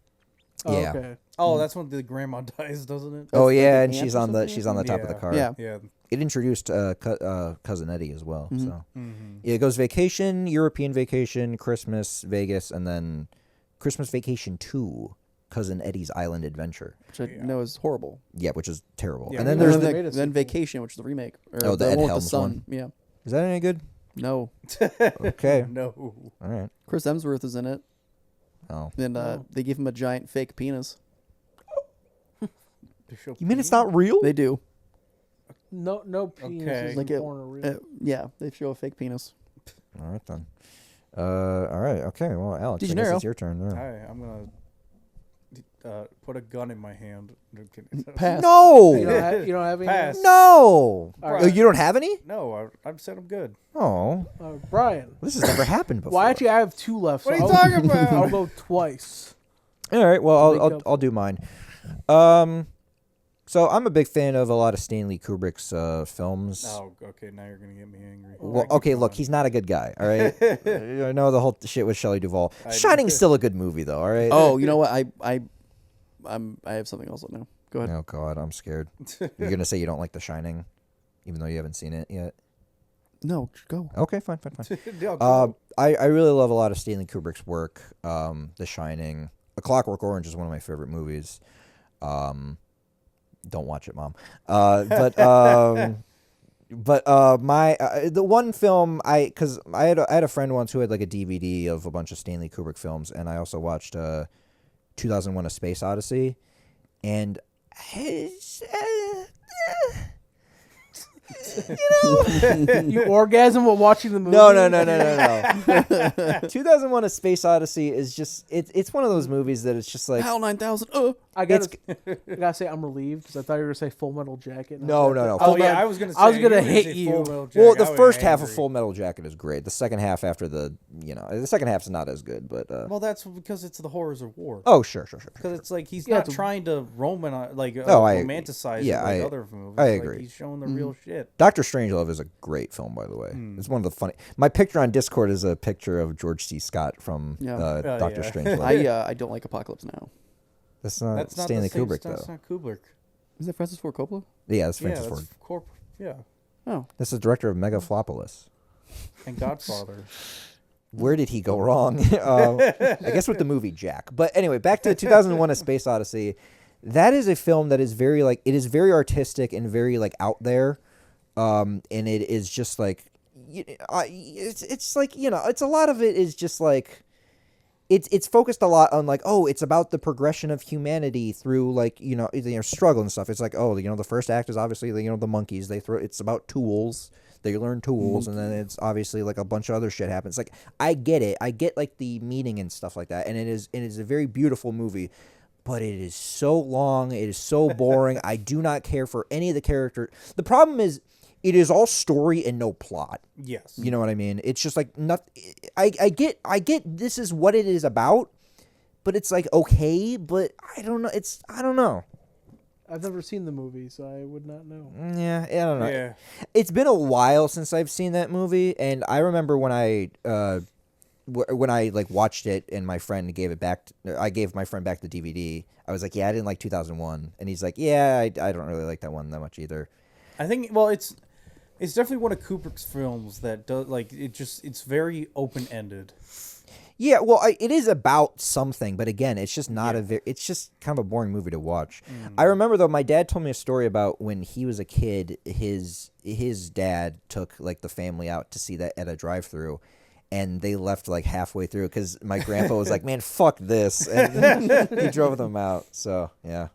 Oh, Yeah. okay. Oh, that's when the grandma dies, doesn't it? Oh That's yeah, like and an she's ant or on the something, top of the car. Yeah. Yeah. It introduced cousin Eddie as well. Mhm. So Mm-hmm. yeah, it goes vacation, European vacation, Christmas, Vegas, and then Christmas Vacation 2, Cousin Eddie's Island Adventure. Which I Yeah. know is horrible. Yeah, which is terrible. Yeah, and then we there's never the made a then sequel. Vacation, which is the remake. Or Oh, the Ed one with Helms son. one? Yeah. is that any good? No. Okay, No. all right. Chris Hemsworth is in it. Oh, And Oh. they give him a giant fake penis. you mean it's not real? They do. No penis Okay. in Like it- porn are real. Yeah, they show a fake penis. All right then. All right. Okay. Well, Alex, De I guess Janeiro. it's your turn. Yeah. Hi, I'm gonna put a gun in my hand. No kidding. Pass. No. You don't have any? Pass. No. All right. Oh, you don't have any? No, I've said I'm good. Oh, Brian. this has never happened before. Well, actually, I have 2 left. What are so you I'll- talking about? I'll go twice. All right. Well, Wake I'll up. I'll do mine. So I'm a big fan of a lot of Stanley Kubrick's films. Oh, okay. Now you're gonna get me angry. Well, Keep okay, look, going. he's not a good guy. All right. I know the whole shit with Shelley Duvall. I- Shining's still a good movie, though. All right. Oh, you know what? I have something else now. Go ahead. Oh God, I'm scared. You're gonna say you don't like The Shining, even though you haven't seen it yet. No, go. Okay, fine. Yeah, go. I really love a lot of Stanley Kubrick's work. The Shining, A Clockwork Orange is one of my favorite movies. Don't watch it, Mom. But my the one film because I had a friend once who had like a DVD of a bunch of Stanley Kubrick films, and I also watched 2001: A Space Odyssey, and You orgasm while watching the movie? No. 2001: A Space Odyssey is just it's one of those movies that it's just like HAL 9000. I gotta say I'm relieved because I thought you were gonna say Full Metal Jacket. No. Oh yeah, I was gonna. Say, I was gonna you were hit say you. Full Metal well, Jacket. the I was first half of angry. Full Metal Jacket is great. The second half after the second half's not as good, but Well, that's because it's the horrors of war. oh sure. Because it's like he's Yeah, not it's a- trying to I- romanticize yeah, it like I- other movies. I Like, agree. he's showing the real shit. Doctor Strangelove is a great film, by the way. It's one of the funny. My picture on Discord is a picture of George C. Scott from Yeah. Doctor yeah. Strangelove. I don't like Apocalypse Now. That's not That's not Stanley the same, Kubrick That's though. not Kubrick. Is that Francis Ford Coppola? Yeah, that's Francis yeah, Ford. that's yeah, Oh, That's the director of Megaflopolis. and Godfather. Where did he go wrong? I guess with the movie Jack. But anyway, back to 2001: A Space Odyssey. That is a film that is very it is very artistic and very out there, and it is just it's like it's a lot of it is just it's focused a lot on it's about the progression of humanity through struggle and stuff. It's the first act is obviously the monkeys it's about tools. They learn tools, and then it's obviously a bunch of other shit happens. I get it. I get the meaning and stuff like that, and it is a very beautiful movie, but it is so long. It is so boring. I do not care for any of the characters. The problem is, it is all story and no plot. Yes. You know what I mean? It's just not. I get this is what it is about, but it's okay, but I don't know. I don't know. I've never seen the movie, so I would not know. Yeah, I don't know. Yeah. It's been a while since I've seen that movie, and I remember when I watched it and my friend gave it back. I gave my friend back the DVD. I was like, "Yeah, I didn't like 2001," and he's like, "Yeah, I don't really like that one that much either." I think it's definitely one of Kubrick's films that does it's very open ended. Yeah, well, it is about something, but again, it's just not it's just kind of a boring movie to watch. I remember though, my dad told me a story about when he was a kid. His dad took the family out to see that at a drive-through, and they left halfway through because my grandpa was like, "Man, fuck this," and he drove them out. So yeah,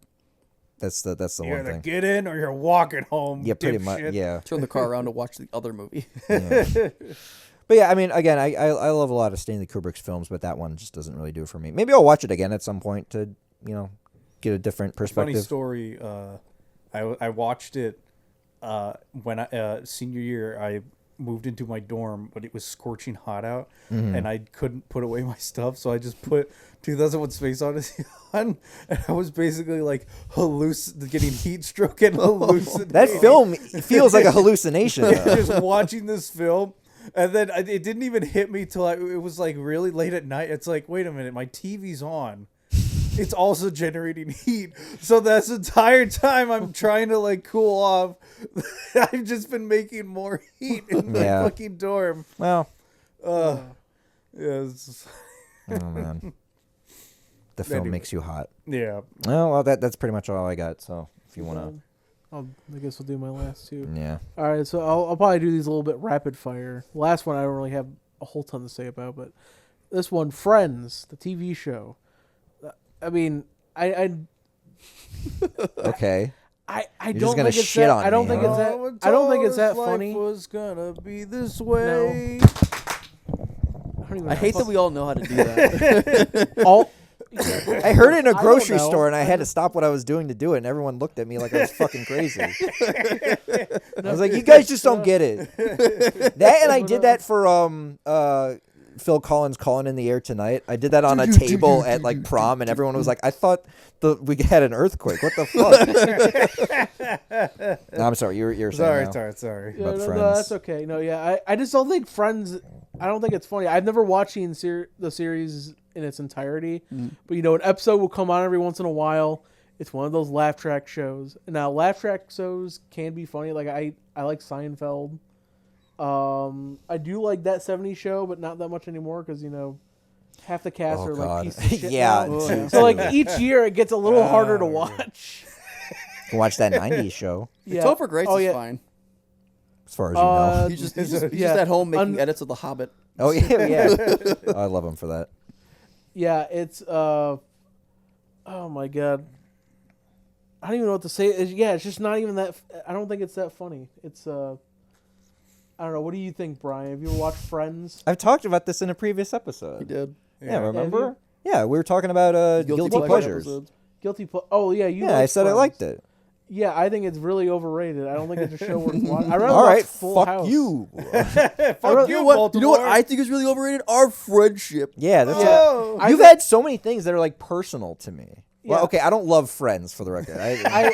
that's the You one either thing. get in or you're walking home. Yeah, pretty much. dipshit. Yeah. turn the car around to watch the other movie. Yeah. But yeah, I mean, again, I love a lot of Stanley Kubrick's films, but that one just doesn't really do it for me. Maybe I'll watch it again at some point to, get a different perspective. Funny story. I watched it when senior year. moved into my dorm, but it was scorching hot out, and I couldn't put away my stuff, so I just put 2001: Space Odyssey on, and I was basically like getting heat stroke and hallucinating. That film feels like a hallucination. though. Just watching this film. And then it didn't even hit me till it was like really late at night. It's like, wait a minute, my TV's on. It's also generating heat. So this entire time I'm trying to like cool off. I've just been making more heat in my fucking dorm. Well, Yes. oh man, the film Anyway. makes you hot. Yeah. Well, that's pretty much all I got. So if you want I guess I'll do my last two. to, yeah. All right, so I'll probably do these a little bit rapid fire. The last one I don't really have a whole ton to say about, but this one, Friends, the TV show. I mean, Okay. I You're don't just gonna think it's shit that. on I don't me, think huh? it's that. Oh, I don't think it's that life funny. was gonna be this way. I, don't even I know. hate that we all know how to do that. all. I heard it in a don't grocery know. store, and I had to stop what I was doing to do it, and everyone looked at me like I was fucking crazy. I was like, "You guys just don't get it." That, and I did that for Phil Collins' "Calling in the Air Tonight." I did that on a table at like prom, and everyone was like, "I thought we had an earthquake. What the fuck?" No, I'm sorry. You're saying Sorry. Yeah, About no, Friends. that's okay. No, yeah, I just don't think Friends. I don't think it's funny. I've never watched the series in its entirety, but an episode will come on every once in a while. It's one of those laugh track shows. Now, laugh track shows can be funny. Like I like Seinfeld. I do like that '70s show, but not that much anymore because half the cast Oh, are like God. pieces of shit. Yeah, now. dude. So like each year it gets a little harder to watch. You can watch that '90s show, Yeah. Topher Grace Oh, is yeah. fine. as far as you know. He's just at home making edits of The Hobbit. Oh yeah. Oh, I love him for that. Yeah, it's oh my god. I don't even know what to say. It's just not even that. I don't think it's that funny. It's I don't know. What do you think, Brian? Have you ever watched Friends? I've talked about this in a previous episode. He did. Yeah, remember? Yeah, we were talking about guilty pleasures. episodes. Oh yeah, you. Yeah, liked I said I Friends. liked it. Yeah, I think it's really overrated. I don't think it's a show worth watching. I'd rather All watch right, Full fuck House. you. Fuck You know what? You know what I think is really overrated? Our friendship. Yeah, that's it. Oh. I You've think- had so many things that are like personal to me. Well, Yeah. okay, I don't love Friends for the record. I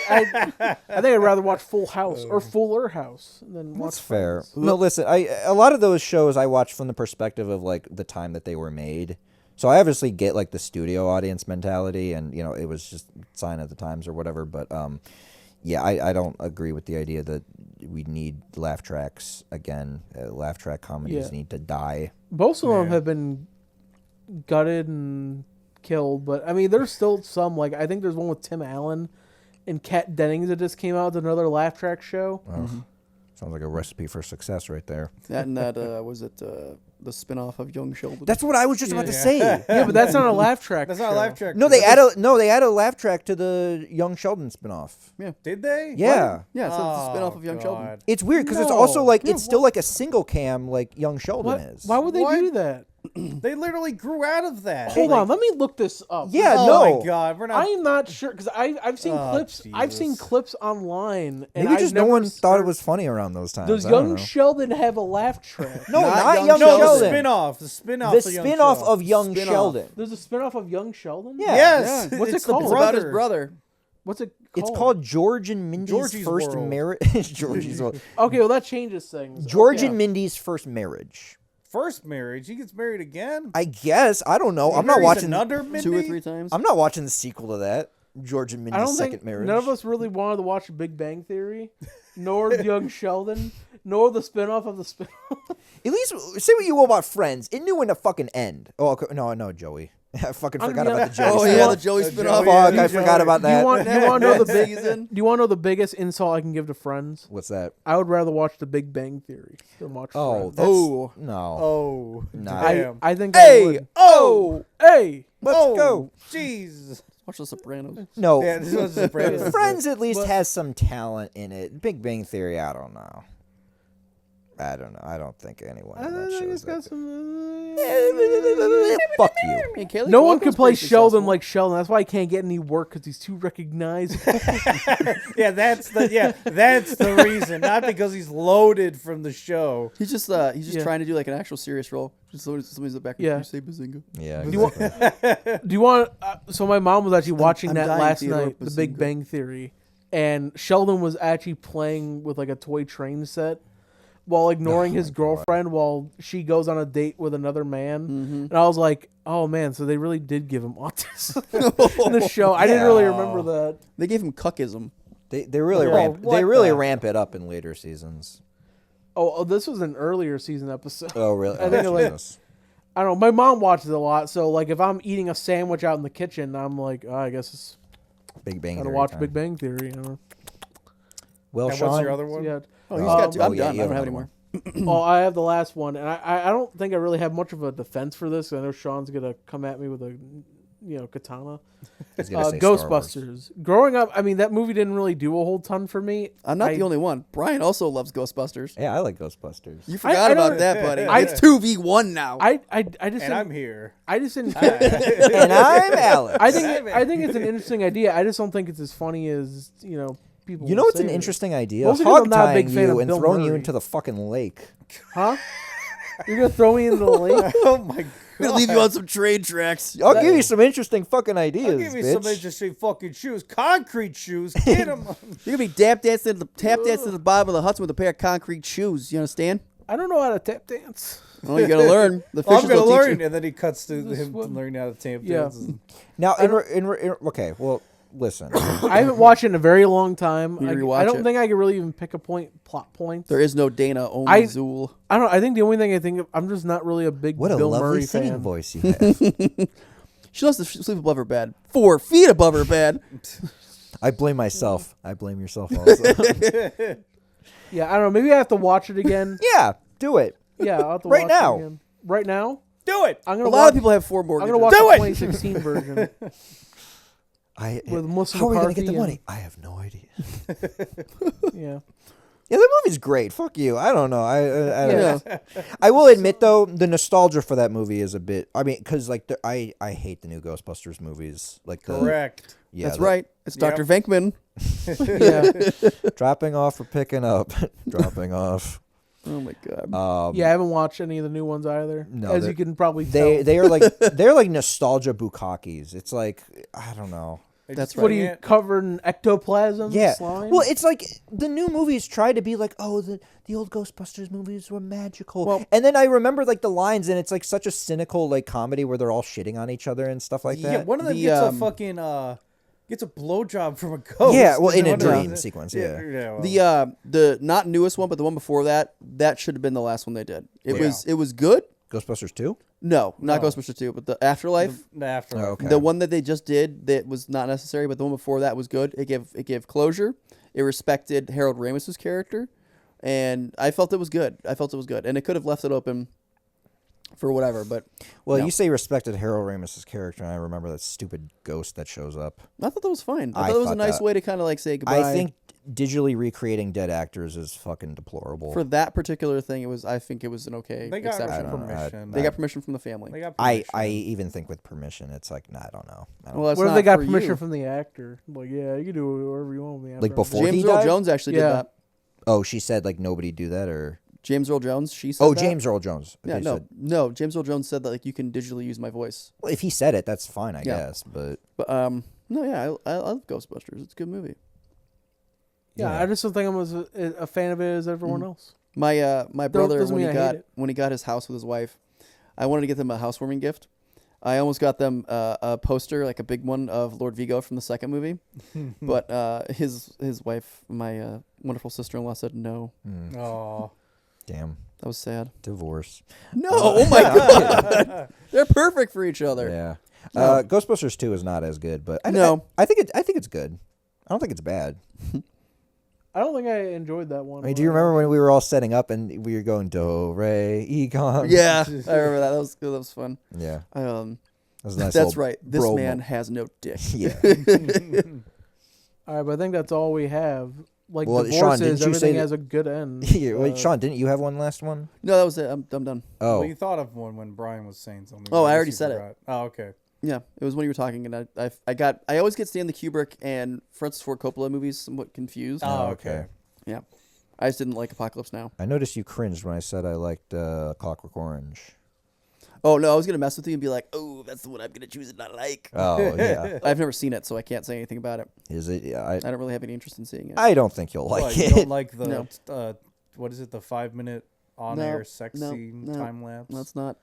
think I'd rather watch Full House or Fuller House than watch That's fair. Friends. No, listen, a lot of those shows I watch from the perspective of like the time that they were made. So I obviously get like the studio audience mentality, and it was just sign of the times or whatever. But yeah, I don't agree with the idea that we need laugh tracks again. Laugh track comedies Yeah. need to die. Most of them have been gutted and killed, but I mean, there's still some. Like I think there's one with Tim Allen and Kat Dennings that just came out with another laugh track show. Sounds like a recipe for success right there. That and that was it the spin-off of Young Sheldon. That's what I was just about to Yeah. say. Yeah, but that's not a laugh track. That's not a show. laugh track. No, they add a laugh track to the Young Sheldon spinoff. Did they? Yeah. Yeah, so it's a spin-off Oh, of Young Sheldon. God. It's weird because it's No. also like Yeah, it's still like a single cam like Young Sheldon What? is. Why would they What? do that? They literally grew out of that. Hold on, let me look this up. Yeah, Oh no. my God, we're not. I am not sure because I've seen Oh, clips. I've seen Jesus. clips online, and Maybe I've just no never one thought it heard- was funny around those times. Does I don't Young know. Sheldon have a laugh track? No, Not not Young Young no, the Sheldon. spin-off. The spin-off. The of Young spin-off Sheldon. of Young Spin-off. Sheldon. There's a spinoff of Young Sheldon. Yeah. Yes. Yeah. What's it it's the called? It's about his brother. brother. What's it? It's called George and Mindy's Georgie's First World. Marriage. Georgie's World. Okay, well that changes things. George Okay. and Mindy's First Marriage. First marriage. He gets married again. I guess. I don't know. He I'm not marries watching. another Mindy? 2 or 3 times. I'm not watching the sequel to that. George and I Mindy's don't Second think Marriage. none of us really wanted to watch Big Bang Theory, nor Young Sheldon, nor the spinoff of the spin. At least say what you will about Friends. It knew when to fucking end. Oh okay. No, Joey. I fucking forgot yeah. about the Joey. Oh stuff. yeah, the Joey spin-off. Fuck, Yeah, I forgot about Do you that. want to know the big? season. Do you want to know the biggest insult I can give to Friends? What's that? I would rather watch The Big Bang Theory than watch Oh, Friends. that's, Oh. no. Oh. Nah. Damn. I think I Hey, would. oh, Hey, let's oh, go. Jeez. Watch The Sopranos. No, Yeah, this was Sopranos. Friends at least But- has some talent in it. Big Bang Theory, I don't know. I don't know. I don't think anyone I in that show think is it's got that some. good. Fuck you. I mean, Kaylee No one Cuoco's can play pretty Sheldon successful. like Sheldon. That's why he can't get any work because he's too recognizable. That's the reason. Not because he's loaded from the show. He's just Yeah. trying to do like an actual serious role. Just somebody's in the back. Yeah. You say Bazinga. Yeah. Do you want- Exactly. Do you want? So my mom was actually watching I'm that dying, last Theodore night, The Big Bazinga. Bang Theory, and Sheldon was actually playing with like a toy train set while ignoring his girlfriend while she goes on a date with another man. And I was like, oh man, so they really did give him autism in the show. I didn't really remember that. They gave him cuckism. They really Yeah. ramp. What They really the- ramp it up in later seasons. Oh, this was an earlier season episode. Oh really? I think Oh, like- Jesus. I don't know. My mom watches it a lot, so like if I'm eating a sandwich out in the kitchen, I'm like, oh, I guess it's Big Bang gotta Theory watch time. Big Bang Theory. You know? Well, And Sean, what's your other one? Yeah. Oh, he's Oh, got two. I'm oh, yeah, done. you I have don't have any another more. Oh, I have the last one, and I don't think I really have much of a defense for this. I know Sean's gonna come at me with a katana. he's gonna say Star Wars. Ghostbusters. Growing up, I mean that movie didn't really do a whole ton for me. I'm not the only one. Brian also loves Ghostbusters. Yeah, I like Ghostbusters. You forgot I about don't- that, buddy. I- It's 2v1 now. I just And didn't, I'm here. I just didn't. And I'm Alex. I think it's an interesting idea. I just don't think it's as funny as people. You know will what's say an it. interesting idea? Mostly 'cause I'm Hog not a big tying fan you of and Bill throwing you Murray. into the fucking lake. Huh? You're gonna throw me into the lake? Oh my I'm gonna leave you on some train tracks. I'll give you some interesting fucking ideas, I'll give you bitch. some interesting fucking shoes. Concrete shoes. Get them. You're gonna be tap dancing at the bottom of the Hudson with a pair of concrete shoes. You understand? I don't know how to tap dance. Well, you gotta learn. The I'm fishes gonna will teach learn, you. and then he cuts to This him one- learning how to tap Yeah. dance. Now, okay, well, listen. I haven't watched it in a very long time. You I rewatch don't it. think I can really even pick a plot point. There is no Dana, only I- Zool. I don't. I think the only thing I think of, I'm just not really a big What a Bill lovely Murray singing fan. voice you have. She loves to sleep above her bed. 4 feet above her bed. I blame myself. I blame yourself also. Yeah, I don't know. Maybe I have to watch it again. Yeah, do it. Yeah, I'll have to Right watch now. it again. Right now, Do it. I'm A gonna. lot watch, of people have 4 I'm mortgages. gonna watch Do the it! 2016 version. With Melissa how are we gonna get McCarthy the and- money? I have no idea. Yeah. Yeah, the movie's great. Fuck you. I don't know. Yeah. I will admit though, the nostalgia for that movie is a bit. I mean, because like I hate the new Ghostbusters movies. Like the Correct. yeah, That's the- right. It's Yep. Dr. Venkman. Yeah. Dropping off or picking up. Dropping off. Oh my god. Yeah. I haven't watched any of the new ones either. No, as they're- you can probably They tell. they are like they're like nostalgia bukakis. It's like I don't know. They That's just What are bring you it- covered in ectoplasm? Yeah. Slime? Well, it's like the new movies try to be like, oh, the old Ghostbusters movies were magical. Well- and then I remember like the lines, and it's like such a cynical like comedy where they're all shitting on each other and stuff like Yeah, that. one of them The, gets a um, fucking gets a blowjob from a ghost. Yeah, well, in a One of them- dream sequence, yeah. well, The not newest one, but the one before that, that should have been the last one they did. It Yeah. was good. Ghostbusters 2? No, not No. Ghostbusters 2, but the Afterlife. the after. Oh, okay. The one that they just did that was not necessary, but the one before that was good. It gave closure. It respected Harold Ramis's character, and I felt it was good. And it could have left it open for whatever, but Well, no. you say respected Harold Ramis's character, and I remember that stupid ghost that shows up. I thought that was fine. I I thought it was a thought nice that- way to kind of like say goodbye. I think digitally recreating dead actors is fucking deplorable. for that particular thing, I think it was an okay They got exception. I don't know. permission. They got permission from the family. They got I permission. even think with permission, it's like, nah, I don't know. I don't Well, that's what if not they got for permission you. from the actor? Like, yeah, you can do whatever you want with me. Like after before I'm he James Earl died? Jones actually Yeah. did that. Oh, she said like nobody do that, or James Earl Jones, she said oh, that. James Earl Jones. Yeah, Okay, no, so- no. James Earl Jones said that like you can digitally use my voice. well, if he said it, that's fine, I Yeah. guess. But But no, yeah, I love Ghostbusters. It's a good movie. Yeah, I just don't think I'm as a fan of it as everyone else. My brother doesn't when mean he I hate it. got his house with his wife, I wanted to get them a housewarming gift. I almost got them a poster, like a big one of Lord Vigo from the second movie, but his wife, my wonderful sister-in-law, said no. Oh, damn, That was sad. divorce. No, oh my god, they're perfect for each other. Yeah. No. Ghostbusters 2 is not as good, but No. I think it's good. I don't think it's bad. I don't think I enjoyed that one. I mean, do you remember when we were all setting up and we were going do re econ? Yeah, I remember that. That was fun. Yeah. Um, That was a nice that's little right. This bro man mo- has no dick. Yeah. All right, but I think that's all we have. like Well, Sean, divorces, didn't you say everything that- has a good end. Wait, Sean, didn't you have one last one? No, that was it. I'm done. Oh, Well, you thought of one when Brian was saying something. Oh, I guess already you said it. forgot. Oh, okay. Yeah, it was when you were talking, and I always get Stanley Kubrick and Francis Ford Coppola movies somewhat confused. Oh, okay. okay. Yeah, I just didn't like Apocalypse Now. I noticed you cringed when I said I liked Clockwork Orange. Oh no, I was gonna mess with you and be like, oh, that's the one I'm gonna choose and not like. Oh, yeah. I've never seen it, so I can't say anything about it. Is it? Yeah, I don't really have any interest in seeing it. I don't think you'll like What, it. you don't like the No. what is it? The 5-minute on-air No, sex no, scene no. time lapse. That's not.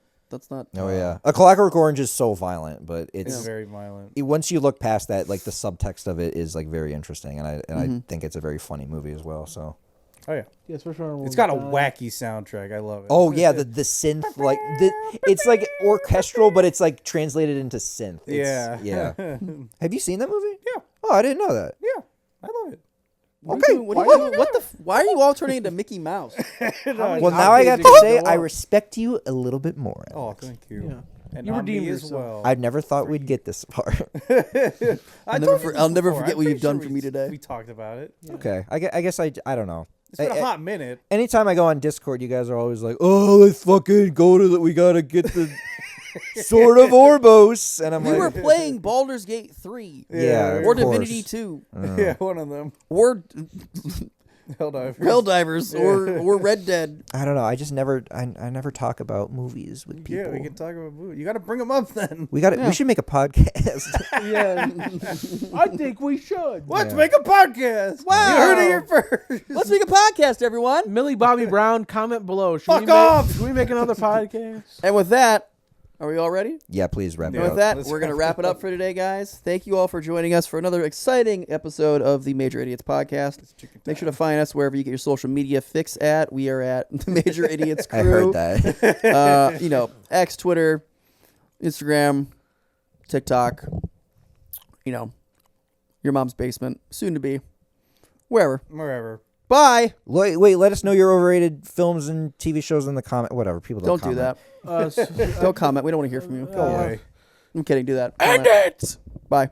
Oh yeah, A Clockwork Orange is so violent, but It's it's very violent. once you look past that, like the subtext of it is like very interesting, and I think it's a very funny movie as well. So. Oh yeah, Yeah, especially when it's got a everyone's wacky soundtrack. I love it. Oh yeah, the synth it's like orchestral, but it's like translated into synth. yeah, Yeah. Have you seen that movie? Yeah. Oh, I didn't know that. yeah. I love it. Okay. Why are you all turning into Mickey Mouse? Well, now I got to say I respect you a little bit more. Oh, thank you. Yeah. And You on redeemed me as yourself. well. I never thought we'd get this far. I'll never forget what you've done for me today. We talked about it. Okay, I guess I don't know. It's been a hot minute. Anytime I go on Discord, you guys are always like, "Oh, let's fucking go to the. We gotta get the Sword of Orbos," and I'm We like, were playing Baldur's Gate 3 "Yeah, or of Divinity course. 2 Yeah, one of them. or Hell dive. Helldivers or Red Dead. I don't know. I just never. I never talk about movies with people. Yeah, we can talk about movies. You got to bring them up then. We got it. We should make a podcast. Yeah, I think we should. Let's make a podcast. Wow. You heard it here first. Let's make a podcast, everyone. Millie Bobby Brown, comment below. Should Fuck we make, off! Should we make another podcast? And with that, are we all ready? Yeah, please wrap And it with up. that, Let's we're going to wrap wrap it up for today, guys. Thank you all for joining us for another exciting episode of the Major Idiots podcast. Make sure to find us wherever you get your social media fix at. We are at the Major Idiots Crew. I heard that. X, Twitter, Instagram, TikTok, your mom's basement, soon to be, wherever. Wherever. Bye. Wait, let us know your overrated films and TV shows in the comment. Whatever, people Don't do comment. that. Don't comment. We don't want to hear from you. Go away. I'm kidding. Do that. End Comment. it. Bye.